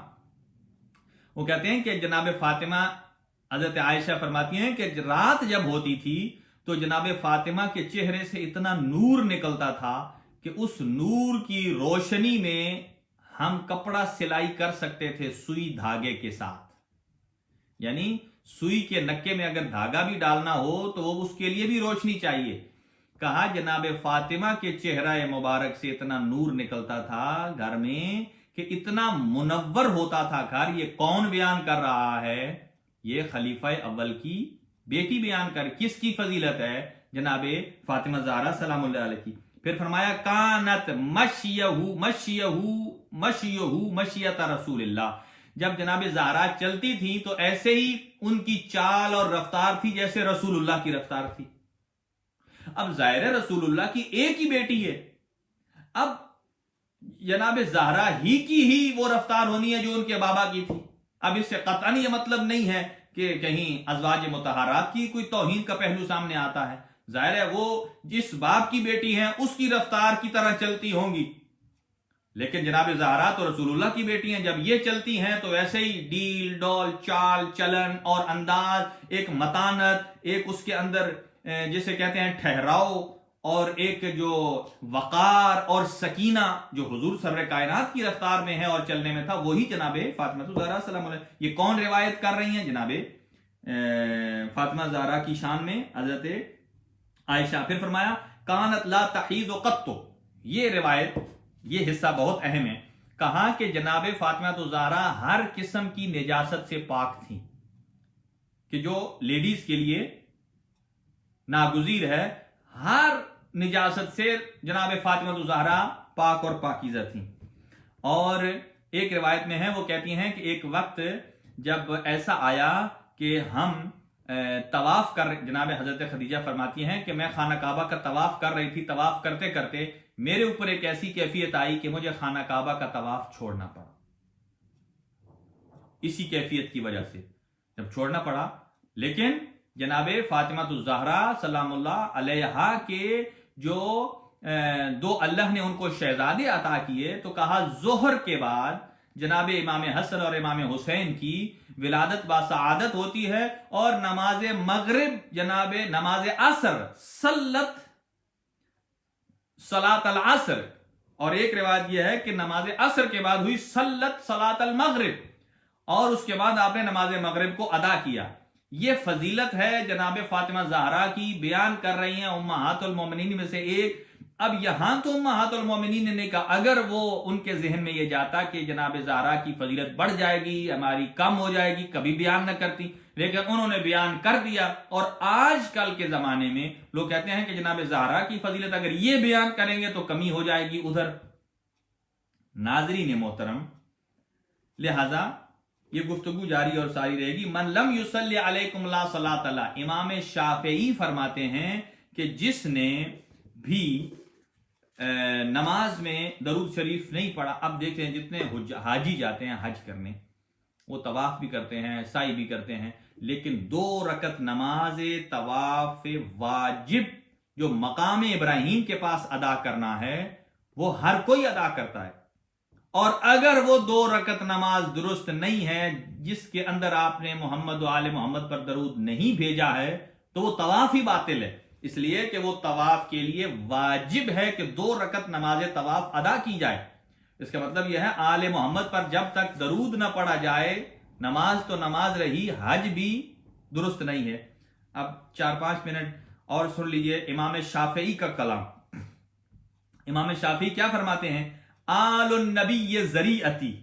وہ کہتے ہیں کہ جناب فاطمہ، حضرت عائشہ فرماتی ہیں کہ رات جب ہوتی تھی تو جناب فاطمہ کے چہرے سے اتنا نور نکلتا تھا کہ اس نور کی روشنی میں ہم کپڑا سلائی کر سکتے تھے سوئی دھاگے کے ساتھ. یعنی سوئی کے نکے میں اگر دھاگا بھی ڈالنا ہو تو وہ اس کے لیے بھی روشنی چاہیے. کہا جناب فاطمہ کے چہرہ مبارک سے اتنا نور نکلتا تھا گھر میں کہ اتنا منور ہوتا تھا گھر. یہ کون بیان کر رہا ہے؟ یہ خلیفہ اول کی بیٹی بیان کر. کس کی فضیلت ہے؟ جناب فاطمہ زہرا سلام اللہ علیہ کی. پھر فرمایا کانت مشیۃ رسول اللہ. جب جناب زہرا چلتی تھی تو ایسے ہی ان کی چال اور رفتار تھی جیسے رسول اللہ کی رفتار تھی. اب ظاہر رسول اللہ کی ایک ہی بیٹی ہے، اب جناب زہرا ہی کی ہی وہ رفتار ہونی ہے جو ان کے بابا کی تھی. اب اس سے قطعاً یہ مطلب نہیں ہے کہ کہیں ازواج مطہرات کی کوئی توہین کا پہلو سامنے آتا ہے. ظاہر ہے وہ جس باپ کی بیٹی ہیں اس کی رفتار کی طرح چلتی ہوں گی، لیکن جناب زہرا تو رسول اللہ کی بیٹی ہیں، جب یہ چلتی ہیں تو ایسے ہی ڈیل ڈول چال چلن اور انداز، ایک متانت، ایک اس کے اندر جسے کہتے ہیں ٹھہراؤ اور ایک جو وقار اور سکینہ جو حضور سرور کائنات کی رفتار میں ہے اور چلنے میں تھا، وہی جناب فاطمہ زہرا سلام علیہ. یہ کون روایت کر رہی ہیں؟ جناب فاطمہ زہرا کی شان میں حضرت عائشہ. پھر فرمایا کانت لا تحیض قط. یہ روایت، یہ حصہ بہت اہم ہے. کہا کہ جناب فاطمہ زہرا ہر قسم کی نجاست سے پاک تھیں، کہ جو لیڈیز کے لیے ناگزیر ہے، ہر نجاست سے جناب فاطمہ زہرا پاک اور پاکیزہ تھیں. اور ایک روایت میں ہے، وہ کہتی ہیں کہ ایک وقت جب ایسا آیا کہ ہم طواف کر، جناب حضرت خدیجہ فرماتی ہیں کہ میں خانہ کعبہ کا طواف کر رہی تھی. طواف کرتے کرتے میرے اوپر ایک ایسی کیفیت آئی کہ مجھے خانہ کعبہ کا طواف چھوڑنا پڑا. اسی کیفیت کی وجہ سے جب چھوڑنا پڑا، لیکن جناب فاطمہ الزہرا سلام اللہ علیہا کے جو دو اللہ نے ان کو شہزادے عطا کیے، تو کہا ظہر کے بعد جناب امام حسن اور امام حسین کی ولادت باسعادت ہوتی ہے، اور نماز مغرب جناب نماز عصر صلت صلاۃ العصر، اور ایک روایت یہ ہے کہ نماز عصر کے بعد ہوئی صلت صلاۃ المغرب، اور اس کے بعد آپ نے نماز مغرب کو ادا کیا. یہ فضیلت ہے جناب فاطمہ زہرا کی، بیان کر رہی ہیں امہات المومنین میں سے ایک. اب یہاں تو امہات المومنین نے کہا اگر وہ ان کے ذہن میں یہ جاتا کہ جناب زہرا کی فضیلت بڑھ جائے گی، ہماری کم ہو جائے گی، کبھی بیان نہ کرتی، لیکن انہوں نے بیان کر دیا. اور آج کل کے زمانے میں لوگ کہتے ہیں کہ جناب زہرا کی فضیلت اگر یہ بیان کریں گے تو کمی ہو جائے گی ادھر. ناظرین محترم، لہذا یہ گفتگو جاری اور ساری رہے گی. من لم یصلی علیکم لا صلاۃ لہ. امام شافعی فرماتے ہیں کہ جس نے بھی نماز میں درود شریف نہیں پڑھا. اب دیکھتے ہیں جتنے حاجی جاتے ہیں حج کرنے، وہ طواف بھی کرتے ہیں، سعی بھی کرتے ہیں، لیکن 2 رکعت نماز طواف واجب جو مقام ابراہیم کے پاس ادا کرنا ہے وہ ہر کوئی ادا کرتا ہے. اور اگر وہ 2 رکعت نماز درست نہیں ہے جس کے اندر آپ نے محمد و آل محمد پر درود نہیں بھیجا ہے، تو وہ طواف ہی باطل ہے. اس لیے کہ وہ طواف کے لیے واجب ہے کہ 2 رکعت نماز طواف ادا کی جائے. اس کا مطلب یہ ہے آل محمد پر جب تک درود نہ پڑھا جائے نماز تو نماز رہی، حج بھی درست نہیں ہے. اب 4-5 منٹ اور سن لیجئے امام شافعی کا کلام. امام شافعی کیا فرماتے ہیں؟ آل النبی ذریعتی،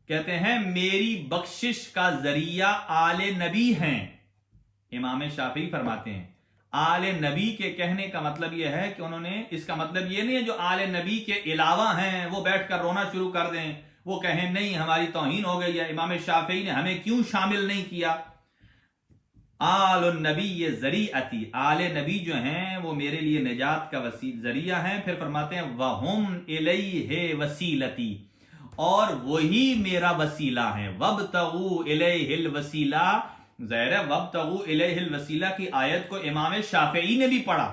کہتے ہیں میری بخشش کا ذریعہ آل نبی ہیں. امام شافعی فرماتے ہیں آل نبی کے کہنے کا مطلب یہ ہے کہ انہوں نے، اس کا مطلب یہ نہیں ہے جو آل نبی کے علاوہ ہیں وہ بیٹھ کر رونا شروع کر دیں، وہ کہیں نہیں ہماری توہین ہو گئی ہے، امام شافعی نے ہمیں کیوں شامل نہیں کیا. آل النبی ذریعتی، آل نبی جو ہیں وہ میرے لیے نجات کا ذریعہ ہیں. پھر فرماتے ہیں وَهُمْ إِلَيْهِ وَسِيلَتِي، اور وہی میرا وسیلہ ہیں. وَابْتَغُوا إِلَيْهِ الْوَسِيلَةَ، ظاہر ہے وَابْتَغُوا إِلَيْهِ الْوَسِيلَةَ کی آیت کو امام شافعی نے بھی پڑھا.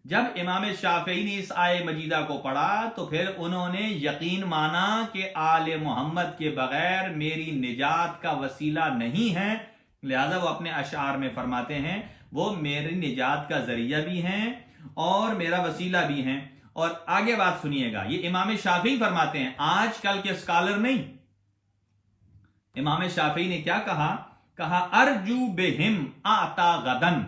جب امام شافعی نے اس آیت مجیدہ کو پڑھا تو پھر انہوں نے یقین مانا کہ آل محمد کے بغیر میری نجات کا وسیلہ نہیں ہے. لہذا وہ اپنے اشعار میں فرماتے ہیں وہ میری نجات کا ذریعہ بھی ہیں اور میرا وسیلہ بھی ہیں. اور آگے بات سنیے گا، یہ امام شافعی فرماتے ہیں، آج کل کے اسکالر نہیں. امام شافعی نے کیا کہا؟ ارجو بہم آتا غدن،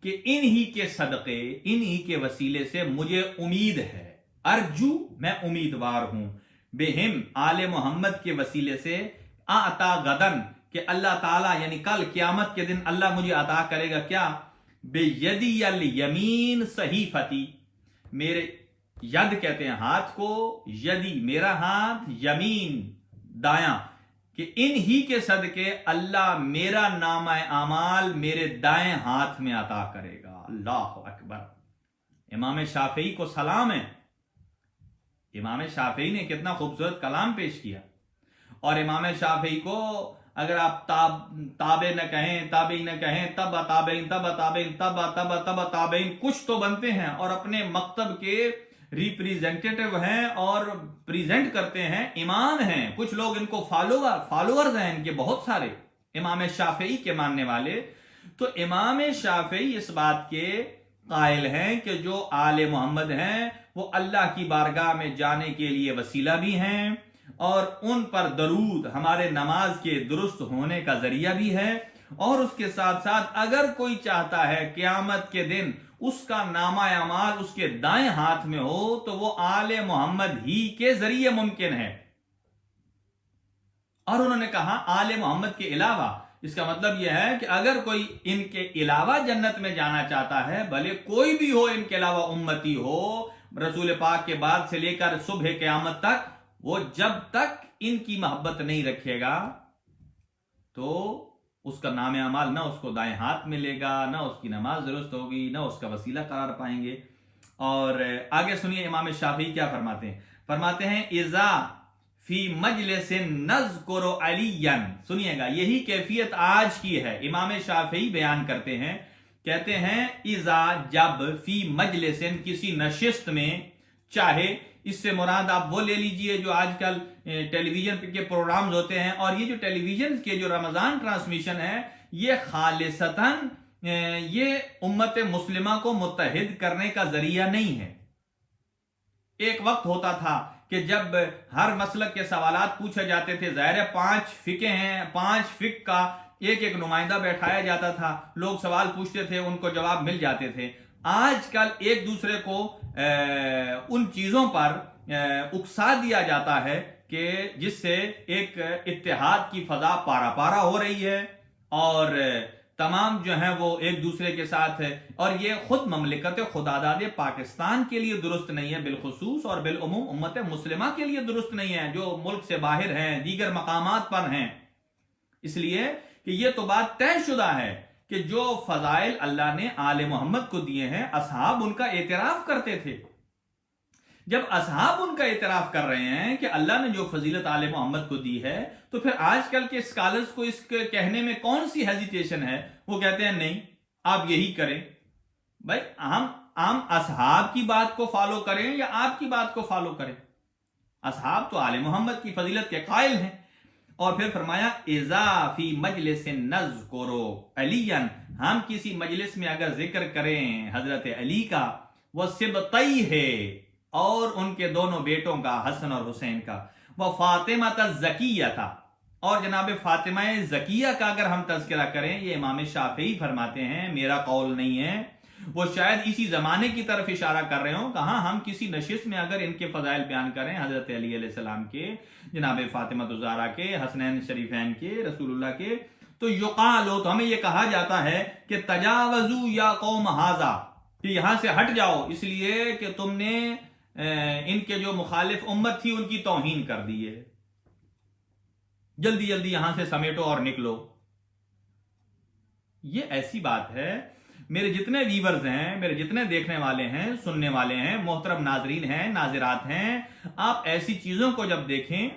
کہ انہی کے صدقے، انہی کے وسیلے سے مجھے امید ہے. ارجو، میں امیدوار ہوں، بہم آل محمد کے وسیلے سے، آتا غدن، کہ اللہ تعالیٰ یعنی کل قیامت کے دن اللہ مجھے عطا کرے گا کیا؟ بیدی الیمین صحیفتی، میرے ید کہتے ہیں ہاتھ کو، یدی میرا ہاتھ، یمین دایاں، کہ انہی کے صدقے اللہ میرا نامہ اعمال میرے دائیں ہاتھ میں عطا کرے گا. اللہ اکبر. امام شافعی کو سلام ہے. امام شافعی نے کتنا خوبصورت کلام پیش کیا. اور امام شافعی کو اگر آپ تابع نہ کہیں، تابعی نہ کہیں، تب تابعین، تب تابعین، تب تابعین، کچھ تو بنتے ہیں اور اپنے مکتب کے ریپریزنٹیٹیو ہیں اور پریزنٹ کرتے ہیں، امام ہیں. کچھ لوگ ان کو فالوورز ہیں ان کے بہت سارے، امام شافعی کے ماننے والے. تو امام شافعی اس بات کے قائل ہیں کہ جو آل محمد ہیں وہ اللہ کی بارگاہ میں جانے کے لیے وسیلہ بھی ہیں اور ان پر درود ہمارے نماز کے درست ہونے کا ذریعہ بھی ہے، اور اس کے ساتھ ساتھ اگر کوئی چاہتا ہے قیامت کے دن اس کا نامہ اعمال اس کے دائیں ہاتھ میں ہو تو وہ آل محمد ہی کے ذریعے ممکن ہے۔ اور انہوں نے کہا آل محمد کے علاوہ، اس کا مطلب یہ ہے کہ اگر کوئی ان کے علاوہ جنت میں جانا چاہتا ہے، بھلے کوئی بھی ہو ان کے علاوہ امتی ہو، رسول پاک کے بعد سے لے کر صبح قیامت تک، وہ جب تک ان کی محبت نہیں رکھے گا تو اس کا نام اعمال نہ اس کو دائیں ہاتھ ملے گا، نہ اس کی نماز درست ہوگی، نہ اس کا وسیلہ قرار پائیں گے۔ اور آگے سنیے امام شافعی کیا فرماتے ہیں، فرماتے ہیں اذا فی مجلس نذکر علیا، سنیے گا یہی کیفیت آج کی ہے۔ امام شافعی بیان کرتے ہیں، کہتے ہیں اذا جب، فی مجلس کسی نشست میں، چاہے اس سے مراد آپ وہ لے لیجئے جو آج کل ٹیلی ویژن کے پروگرامز ہوتے ہیں، اور یہ جو ٹیلی ویژن کے جو رمضان ٹرانسمیشن ہے یہ خالصتاً یہ امت مسلمہ کو متحد کرنے کا ذریعہ نہیں ہے۔ ایک وقت ہوتا تھا کہ جب ہر مسلک کے سوالات پوچھے جاتے تھے، ظاہر 5 فقہ ہیں، 5 فقہ کا ایک ایک نمائندہ بیٹھایا جاتا تھا، لوگ سوال پوچھتے تھے، ان کو جواب مل جاتے تھے۔ آج کل ایک دوسرے کو ان چیزوں پر اکسا دیا جاتا ہے کہ جس سے ایک اتحاد کی فضا پارا پارا ہو رہی ہے، اور تمام جو ہیں وہ ایک دوسرے کے ساتھ ہے، اور یہ خود مملکت خداداد پاکستان کے لیے درست نہیں ہے بالخصوص، اور بالعموم امت مسلمہ کے لیے درست نہیں ہے جو ملک سے باہر ہیں، دیگر مقامات پر ہیں۔ اس لیے کہ یہ تو بات طے شدہ ہے کہ جو فضائل اللہ نے آل محمد کو دیے ہیں، اصحاب ان کا اعتراف کرتے تھے۔ جب اصحاب ان کا اعتراف کر رہے ہیں کہ اللہ نے جو فضیلت آل محمد کو دی ہے، تو پھر آج کل کے اسکالرز کو اس کے کہنے میں کون سی ہیزیٹیشن ہے؟ وہ کہتے ہیں نہیں آپ یہی کریں۔ بھائی ہم اصحاب کی بات کو فالو کریں یا آپ کی بات کو فالو کریں؟ اصحاب تو آل محمد کی فضیلت کے قائل ہیں۔ اور پھر فرمایا اذا فی مجلس نذکر علیا، ہم کسی مجلس میں اگر ذکر کریں حضرت علی کا، وہ سبطیہ اور ان کے دونوں بیٹوں کا، حسن اور حسین کا، وہ فاطمہ الزکیہ تھا، اور جناب فاطمہ زکیہ کا اگر ہم تذکرہ کریں، یہ امام شافعی فرماتے ہیں، میرا قول نہیں ہے، وہ شاید اسی زمانے کی طرف اشارہ کر رہے ہوں، کہاں ہم کسی نشست میں اگر ان کے فضائل بیان کریں، حضرت علی علیہ السلام کے، جناب فاطمہ الزہرا کے، حسنین شریفین کے، رسول اللہ کے، تو یقالو، تو ہمیں یہ کہا جاتا ہے کہ تجاوزو یا قوم ھذا، کہ یہاں سے ہٹ جاؤ، اس لیے کہ تم نے ان کے جو مخالف امت تھی ان کی توہین کر دی ہے، جلدی جلدی یہاں سے سمیٹو اور نکلو۔ یہ ایسی بات ہے، میرے جتنے ویورز ہیں، میرے جتنے دیکھنے والے ہیں، سننے والے ہیں، محترم ناظرین ہیں، ناظرات ہیں، آپ ایسی چیزوں کو جب دیکھیں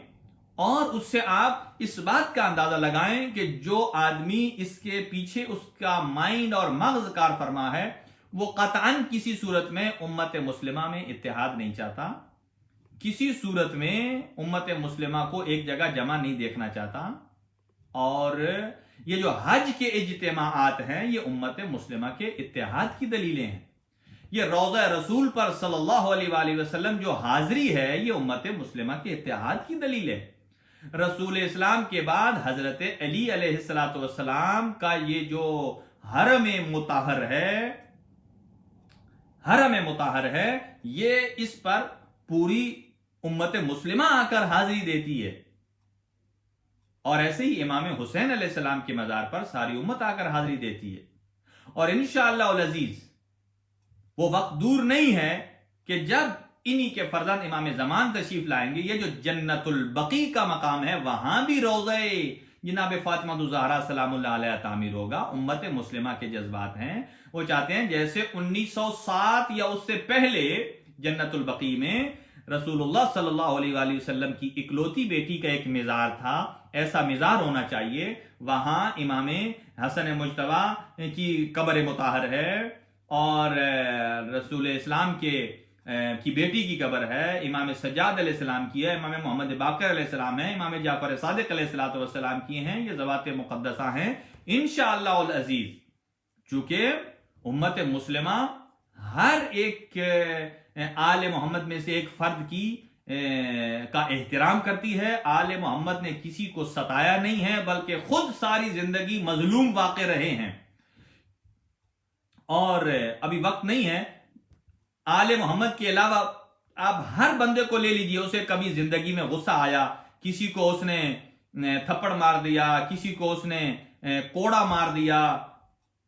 اور اس سے آپ اس بات کا اندازہ لگائیں کہ جو آدمی اس کے پیچھے اس کا مائنڈ اور مغز کار فرما ہے، وہ قطعاً کسی صورت میں امت مسلمہ میں اتحاد نہیں چاہتا، کسی صورت میں امت مسلمہ کو ایک جگہ جمع نہیں دیکھنا چاہتا، اور یہ جو حج کے اجتماعات ہیں یہ امت مسلمہ کے اتحاد کی دلیلیں ہیں۔ یہ روضہ رسول پر صلی اللہ علیہ وآلہ وسلم جو حاضری ہے یہ امت مسلمہ کے اتحاد کی دلیل ہے۔ رسول اسلام کے بعد حضرت علی علیہ السلام کا یہ جو حرم مطہر ہے یہ اس پر پوری امت مسلمہ آ کر حاضری دیتی ہے، اور ایسے ہی امام حسین علیہ السلام کے مزار پر ساری امت آ کر حاضری دیتی ہے۔ اور انشاءاللہ العزیز وہ وقت دور نہیں ہے کہ جب انہی کے فرزند امام زمان تشریف لائیں گے، یہ جو جنت البقیع کا مقام ہے وہاں بھی روضہ جناب فاطمہ الزہرا سلام اللہ علیہ تعمیر ہوگا۔ امت مسلمہ کے جذبات ہیں، وہ چاہتے ہیں جیسے 1907 یا اس سے پہلے جنت البقیع میں رسول اللہ صلی اللہ علیہ وآلہ وسلم کی اکلوتی بیٹی کا ایک مزار تھا، ایسا مزار ہونا چاہیے۔ وہاں امام حسن مجتبی کی قبر مطہر ہے، اور رسول اسلام کی بیٹی کی قبر ہے، امام سجاد علیہ السلام کی ہے، امام محمد باقر علیہ السلام ہے، امام جعفر صادق علیہ السلام کی ہیں، یہ ذوات مقدسہ ہیں۔ انشاءاللہ العزیز چونکہ امت مسلمہ ہر ایک آل محمد میں سے ایک فرد کی کا احترام کرتی ہے. آل محمد نے کسی کو ستایا نہیں ہے بلکہ خود ساری زندگی مظلوم واقع رہے ہیں. اور ابھی وقت نہیں ہے. آل محمد کے علاوہ آپ ہر بندے کو لے لیجئے, اسے کبھی زندگی میں غصہ آیا, کسی کو اس نے تھپڑ مار دیا, کسی کو اس نے کوڑا مار دیا,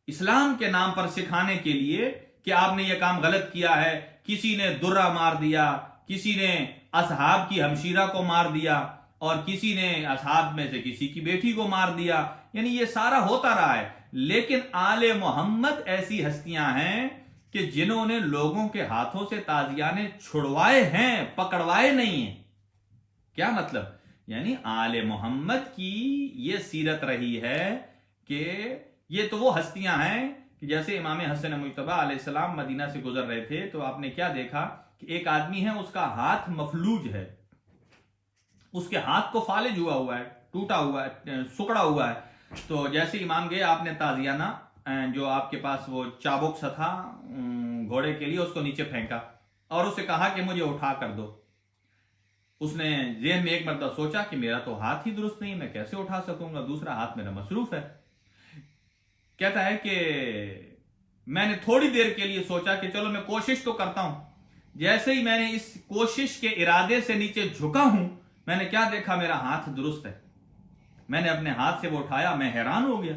اسلام کے نام پر سکھانے کے لیے کہ آپ نے یہ کام غلط کیا ہے, کسی نے درہ مار دیا, کسی نے اصحاب کی ہمشیرہ کو مار دیا, اور کسی نے اصحاب میں سے کسی کی بیٹی کو مار دیا. یعنی یہ سارا ہوتا رہا ہے. لیکن آل محمد ایسی ہستیاں ہیں کہ جنہوں نے لوگوں کے ہاتھوں سے تازیانے چھڑوائے ہیں, پکڑوائے نہیں ہیں. کیا مطلب؟ یعنی آل محمد کی یہ سیرت رہی ہے کہ یہ تو وہ ہستیاں ہیں کہ جیسے امام حسن مجتبی علیہ السلام مدینہ سے گزر رہے تھے تو آپ نے کیا دیکھا کہ ایک آدمی ہے, اس کا ہاتھ مفلوج ہے, اس کے ہاتھ کو فالج ہوا ہے, ٹوٹا ہوا ہے, سکڑا ہوا ہے. تو جیسے امام گئے, آپ نے تازیانہ جو آپ کے پاس وہ چابک سا تھا گھوڑے کے لیے, اس کو نیچے پھینکا اور اسے کہا کہ مجھے اٹھا کر دو. اس نے ذہن میں ایک مرتبہ سوچا کہ میرا تو ہاتھ ہی درست نہیں, میں کیسے اٹھا سکوں گا, دوسرا ہاتھ میرا مصروف ہے. کہتا ہے کہ میں نے تھوڑی دیر کے لیے سوچا کہ چلو میں کوشش تو کرتا ہوں. جیسے ہی میں نے اس کوشش کے ارادے سے نیچے جھکا ہوں, میں نے کیا دیکھا, میرا ہاتھ درست ہے. میں نے اپنے ہاتھ سے وہ اٹھایا, میں حیران ہو گیا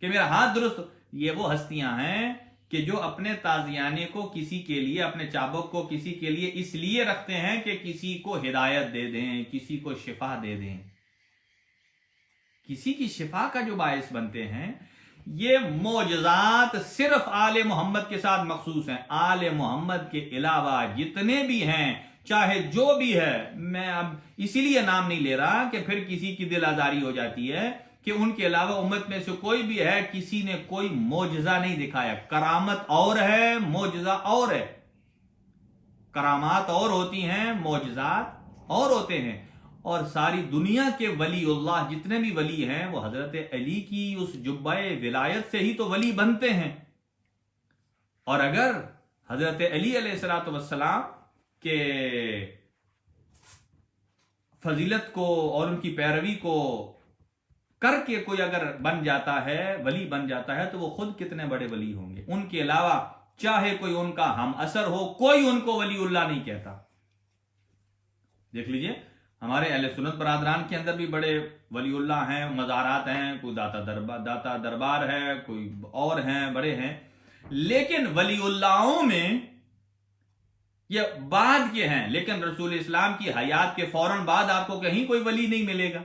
کہ میرا ہاتھ درست. یہ وہ ہستیاں ہیں کہ جو اپنے تازیانے کو کسی کے لیے, اپنے چابک کو کسی کے لیے اس لیے رکھتے ہیں کہ کسی کو ہدایت دے دیں, کسی کو شفا دے دیں, کسی کی شفا کا جو باعث بنتے ہیں. یہ معجزات صرف آل محمد کے ساتھ مخصوص ہیں. آل محمد کے علاوہ جتنے بھی ہیں, چاہے جو بھی ہے, میں اب اسی لیے نام نہیں لے رہا کہ پھر کسی کی دل آزاری ہو جاتی ہے کہ ان کے علاوہ امت میں سے کوئی بھی ہے, کسی نے کوئی معجزہ نہیں دکھایا. کرامت اور ہے, معجزہ اور ہے. کرامات اور ہوتی ہیں, معجزات اور ہوتے ہیں. اور ساری دنیا کے ولی اللہ جتنے بھی ولی ہیں وہ حضرت علی کی اس جبہ ولایت سے ہی تو ولی بنتے ہیں. اور اگر حضرت علی علیہ السلام کے فضیلت کو اور ان کی پیروی کو کر کے کوئی اگر بن جاتا ہے, ولی بن جاتا ہے, تو وہ خود کتنے بڑے ولی ہوں گے. ان کے علاوہ چاہے کوئی ان کا ہم اثر ہو, کوئی ان کو ولی اللہ نہیں کہتا. دیکھ لیجئے ہمارے اہل سنت برادران کے اندر بھی بڑے ولی اللہ ہیں, مزارات ہیں, کوئی داتا دربار ہے, کوئی اور ہیں, بڑے ہیں. لیکن ولی اللہوں میں یہ بعد کے ہیں, لیکن رسول اسلام کی حیات کے فوراً بعد آپ کو کہیں کوئی ولی نہیں ملے گا,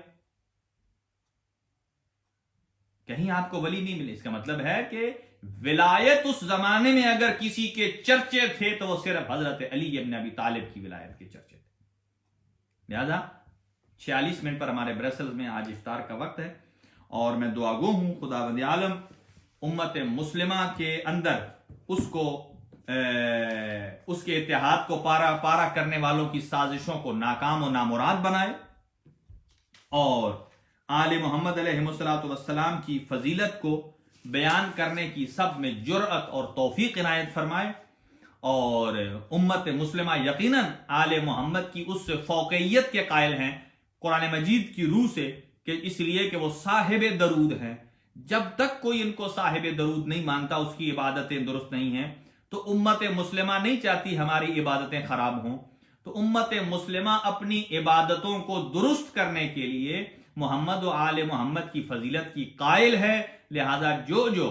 کہیں آپ کو ولی نہیں ملے. اس کا مطلب ہے کہ ولایت اس زمانے میں اگر کسی کے چرچے تھے تو وہ صرف حضرت علی ابن ابی طالب کی ولایت کے چرچے تھے. لہذا 46 منٹ پر ہمارے برسلز میں آج افطار کا وقت ہے, اور میں دعا گو ہوں خداوند عالم امت مسلمہ کے اندر اس کے اتحاد کو پارا کرنے والوں کی سازشوں کو ناکام و نامراد بنائے, اور آل محمد علیہ السلام کی فضیلت کو بیان کرنے کی سب میں جرأت اور توفیق عنایت فرمائے. اور امت مسلمہ یقیناً آل محمد کی اس فوقیت کے قائل ہیں قرآن مجید کی روح سے, کہ اس لیے کہ وہ صاحب درود ہیں. جب تک کوئی ان کو صاحب درود نہیں مانتا, اس کی عبادتیں درست نہیں ہیں, تو امت مسلمہ نہیں چاہتی ہماری عبادتیں خراب ہوں. تو امت مسلمہ اپنی عبادتوں کو درست کرنے کے لیے محمد و آل محمد کی فضیلت کی قائل ہے. لہذا جو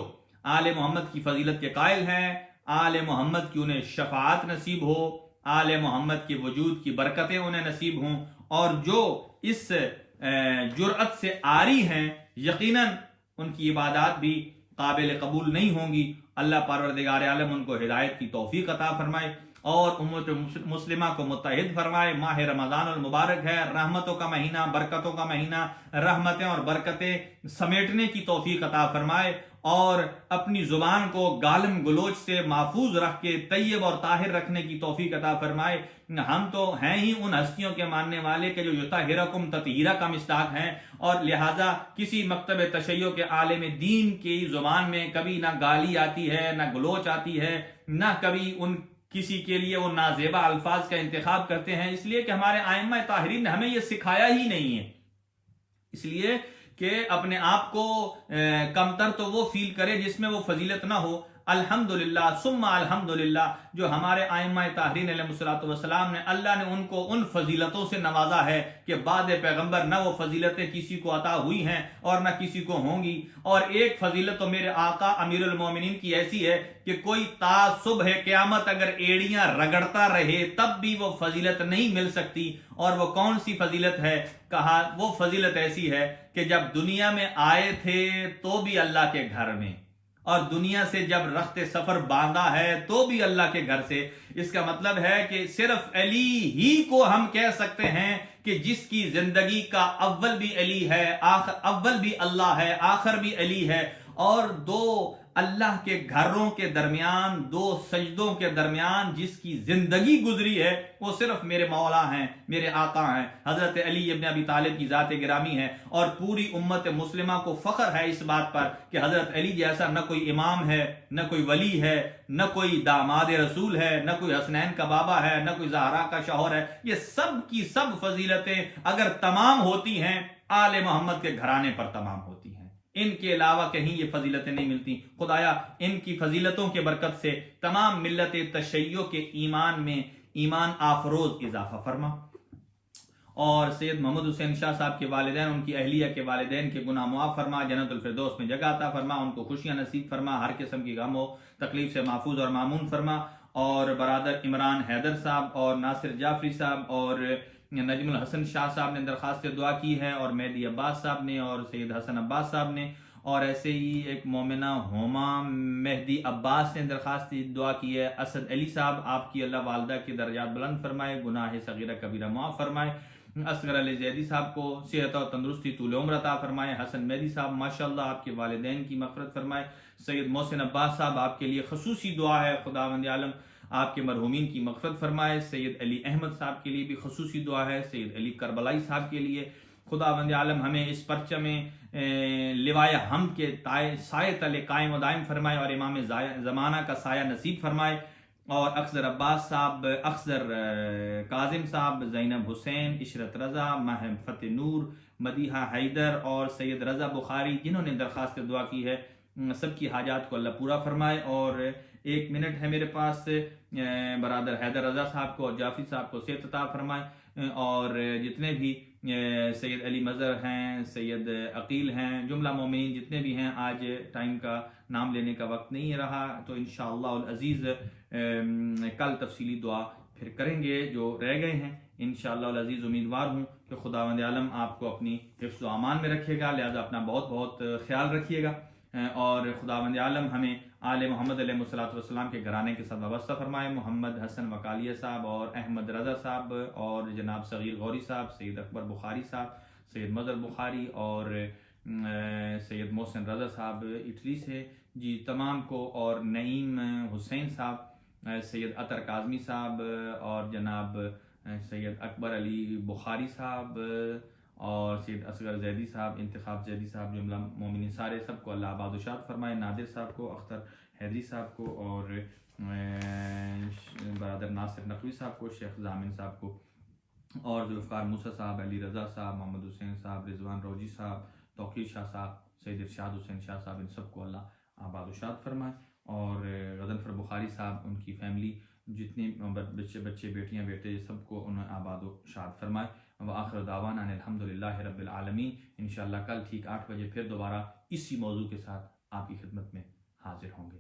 آل محمد کی فضیلت کے قائل ہیں, آل محمد کی انہیں شفاعت نصیب ہو, آل محمد کے وجود کی برکتیں انہیں نصیب ہوں, اور جو اس جرأت سے آری ہیں یقیناً ان کی عبادات بھی قابل قبول نہیں ہوں گی. اللہ پروردگار عالم ان کو ہدایت کی توفیق عطا فرمائے اور امت مسلمہ کو متحد فرمائے. ماہ رمضان المبارک ہے, رحمتوں کا مہینہ, برکتوں کا مہینہ, رحمتیں اور برکتیں سمیٹنے کی توفیق عطا فرمائے, اور اپنی زبان کو گالم گلوچ سے محفوظ رکھ کے طیب اور طاہر رکھنے کی توفیق عطا فرمائے۔ ہم تو ہیں ہی ان ہستیوں کے ماننے والے کہ جو یطہرکم تطہیرا کا مصداق ہیں، اور لہٰذا کسی مکتب تشیع کے عالم دین کی زبان میں کبھی نہ گالی آتی ہے، نہ گلوچ آتی ہے، نہ کبھی ان کسی کے لیے وہ نازیبا الفاظ کا انتخاب کرتے ہیں، اس لیے کہ ہمارے ائمہ طاہرین نے ہمیں یہ سکھایا ہی نہیں ہے۔ اس لیے کہ اپنے آپ کو کمتر تو وہ فیل کرے جس میں وہ فضیلت نہ ہو۔ الحمدللہ ثم الحمدللہ جو ہمارے ائمہ طاہرین علیہ الصلوۃ والسلام نے، اللہ نے ان کو ان فضیلتوں سے نوازا ہے کہ بعد پیغمبر نہ وہ فضیلتیں کسی کو عطا ہوئی ہیں اور نہ کسی کو ہوں گی۔ اور ایک فضیلت تو میرے آقا امیر المومنین کی ایسی ہے کہ کوئی تا صبح قیامت اگر ایڑیاں رگڑتا رہے تب بھی وہ فضیلت نہیں مل سکتی۔ اور وہ کون سی فضیلت ہے؟ کہا وہ فضیلت ایسی ہے کہ جب دنیا میں آئے تھے تو بھی اللہ کے گھر میں، اور دنیا سے جب رخت سفر باندھا ہے تو بھی اللہ کے گھر سے۔ اس کا مطلب ہے کہ صرف علی ہی کو ہم کہہ سکتے ہیں کہ جس کی زندگی کا اول بھی علی ہے، اول بھی اللہ ہے، آخر بھی علی ہے، اور دو اللہ کے گھروں کے درمیان، دو سجدوں کے درمیان جس کی زندگی گزری ہے وہ صرف میرے مولا ہیں، میرے آقا ہیں، حضرت علی ابن ابی طالب کی ذات گرامی ہے۔ اور پوری امت مسلمہ کو فخر ہے اس بات پر کہ حضرت علی جیسا نہ کوئی امام ہے، نہ کوئی ولی ہے، نہ کوئی داماد رسول ہے، نہ کوئی حسنین کا بابا ہے، نہ کوئی زہرا کا شوہر ہے۔ یہ سب کی سب فضیلتیں اگر تمام ہوتی ہیں آل محمد کے گھرانے پر تمام ہوتی ہیں، ان کے علاوہ کہیں یہ فضیلتیں نہیں ملتی۔ خدایا ان کی فضیلتوں کے برکت سے تمام ملت تشیع کے ایمان میں ایمان آفروز اضافہ فرما، اور سید محمد حسین شاہ صاحب کے والدین، ان کی اہلیہ کے والدین کے گناہ معاف فرما، جنت الفردوس میں جگہ عطا فرما، ان کو خوشیاں نصیب فرما، ہر قسم کی غم و تکلیف سے محفوظ اور معمون فرما۔ اور برادر عمران حیدر صاحب اور ناصر جعفری صاحب اور نجم الحسن شاہ صاحب نے درخواست دعا کی ہے، اور مہدی عباس صاحب نے، اور سید حسن عباس صاحب نے، اور ایسے ہی ایک مومنہ ہوما مہدی عباس نے درخواست دعا کی ہے۔ اسد علی صاحب، آپ کی اللہ والدہ کے درجات بلند فرمائے، گناہ صغیرہ کبیرہ معاف فرمائے۔ اصغر علی زیدی صاحب کو صحت اور تندرستی طول عمر عطا فرمائے۔ حسن مہدی صاحب ماشاءاللہ آپ کے والدین کی مغفرت فرمائے۔ سید محسن عباس صاحب، آپ کے لیے خصوصی دعا ہے، خداوند عالم آپ کے مرحومین کی مغفرت فرمائے۔ سید علی احمد صاحب کے لیے بھی خصوصی دعا ہے۔ سید علی کربلائی صاحب کے لیے خداوند عالم ہمیں اس پرچم لوائے حمد کے سائے تلے قائم و دائم فرمائے، اور امام زمانہ کا سایہ نصیب فرمائے۔ اور اخضر عباس صاحب، اخضر کاظم صاحب، زینب حسین، عشرت رضا، ماہر فتح نور، مدیحہ حیدر اور سید رضا بخاری، جنہوں نے درخواست دعا کی ہے، سب کی حاجات کو اللہ پورا فرمائے۔ اور 1 منٹ ہے میرے پاس، برادر حیدر رضا صاحب کو اور جعفری صاحب کو صحت عطا فرمائے، اور جتنے بھی سید علی مظہر ہیں، سید عقیل ہیں، جملہ مومنین جتنے بھی ہیں، آج ٹائم کا نام لینے کا وقت نہیں رہا، تو انشاءاللہ العزیز کل تفصیلی دعا پھر کریں گے جو رہ گئے ہیں انشاءاللہ العزیز۔ امیدوار ہوں کہ خداوند عالم آپ کو اپنی حفظ و امان میں رکھے گا، لہذا اپنا بہت بہت خیال رکھیے گا، اور خداوند عالم ہمیں آل محمد علیہ الصلوۃ والسلام کے گھرانے کے ساتھ وابستہ فرمائے۔ محمد حسن وکالیہ صاحب اور احمد رضا صاحب اور جناب صغیر غوری صاحب، سید اکبر بخاری صاحب، سید مظہر بخاری اور سید محسن رضا صاحب اٹلی سے، جی تمام کو، اور نعیم حسین صاحب، سید عطر کاظمی صاحب، اور جناب سید اکبر علی بخاری صاحب، اور سید اصغر زیدی صاحب، انتخاب زیدی صاحب، جملہ مومنین سارے، سب کو اللہ آباد و شاد فرمائے۔ نادر صاحب کو، اختر حیدری صاحب کو، اور برادر ناصر نقوی صاحب کو، شیخ ضامن صاحب کو، اور ذوالفقار موسیٰ صاحب، علی رضا صاحب، محمد حسین صاحب، رضوان روجی صاحب، توقیر شاہ صاحب، سید ارشاد حسین شاہ صاحب، ان سب کو اللہ آباد و شاد فرمائے۔ اور غضنفر بخاری صاحب، ان کی فیملی، جتنے بچے بیٹیاں بیٹے، سب کو انہیں آباد و شاد فرمائے۔ وآخر دعوانا الحمدللہ رب العالمین۔ انشاءاللہ کل ٹھیک 8 بجے پھر دوبارہ اسی موضوع کے ساتھ آپ کی خدمت میں حاضر ہوں گے۔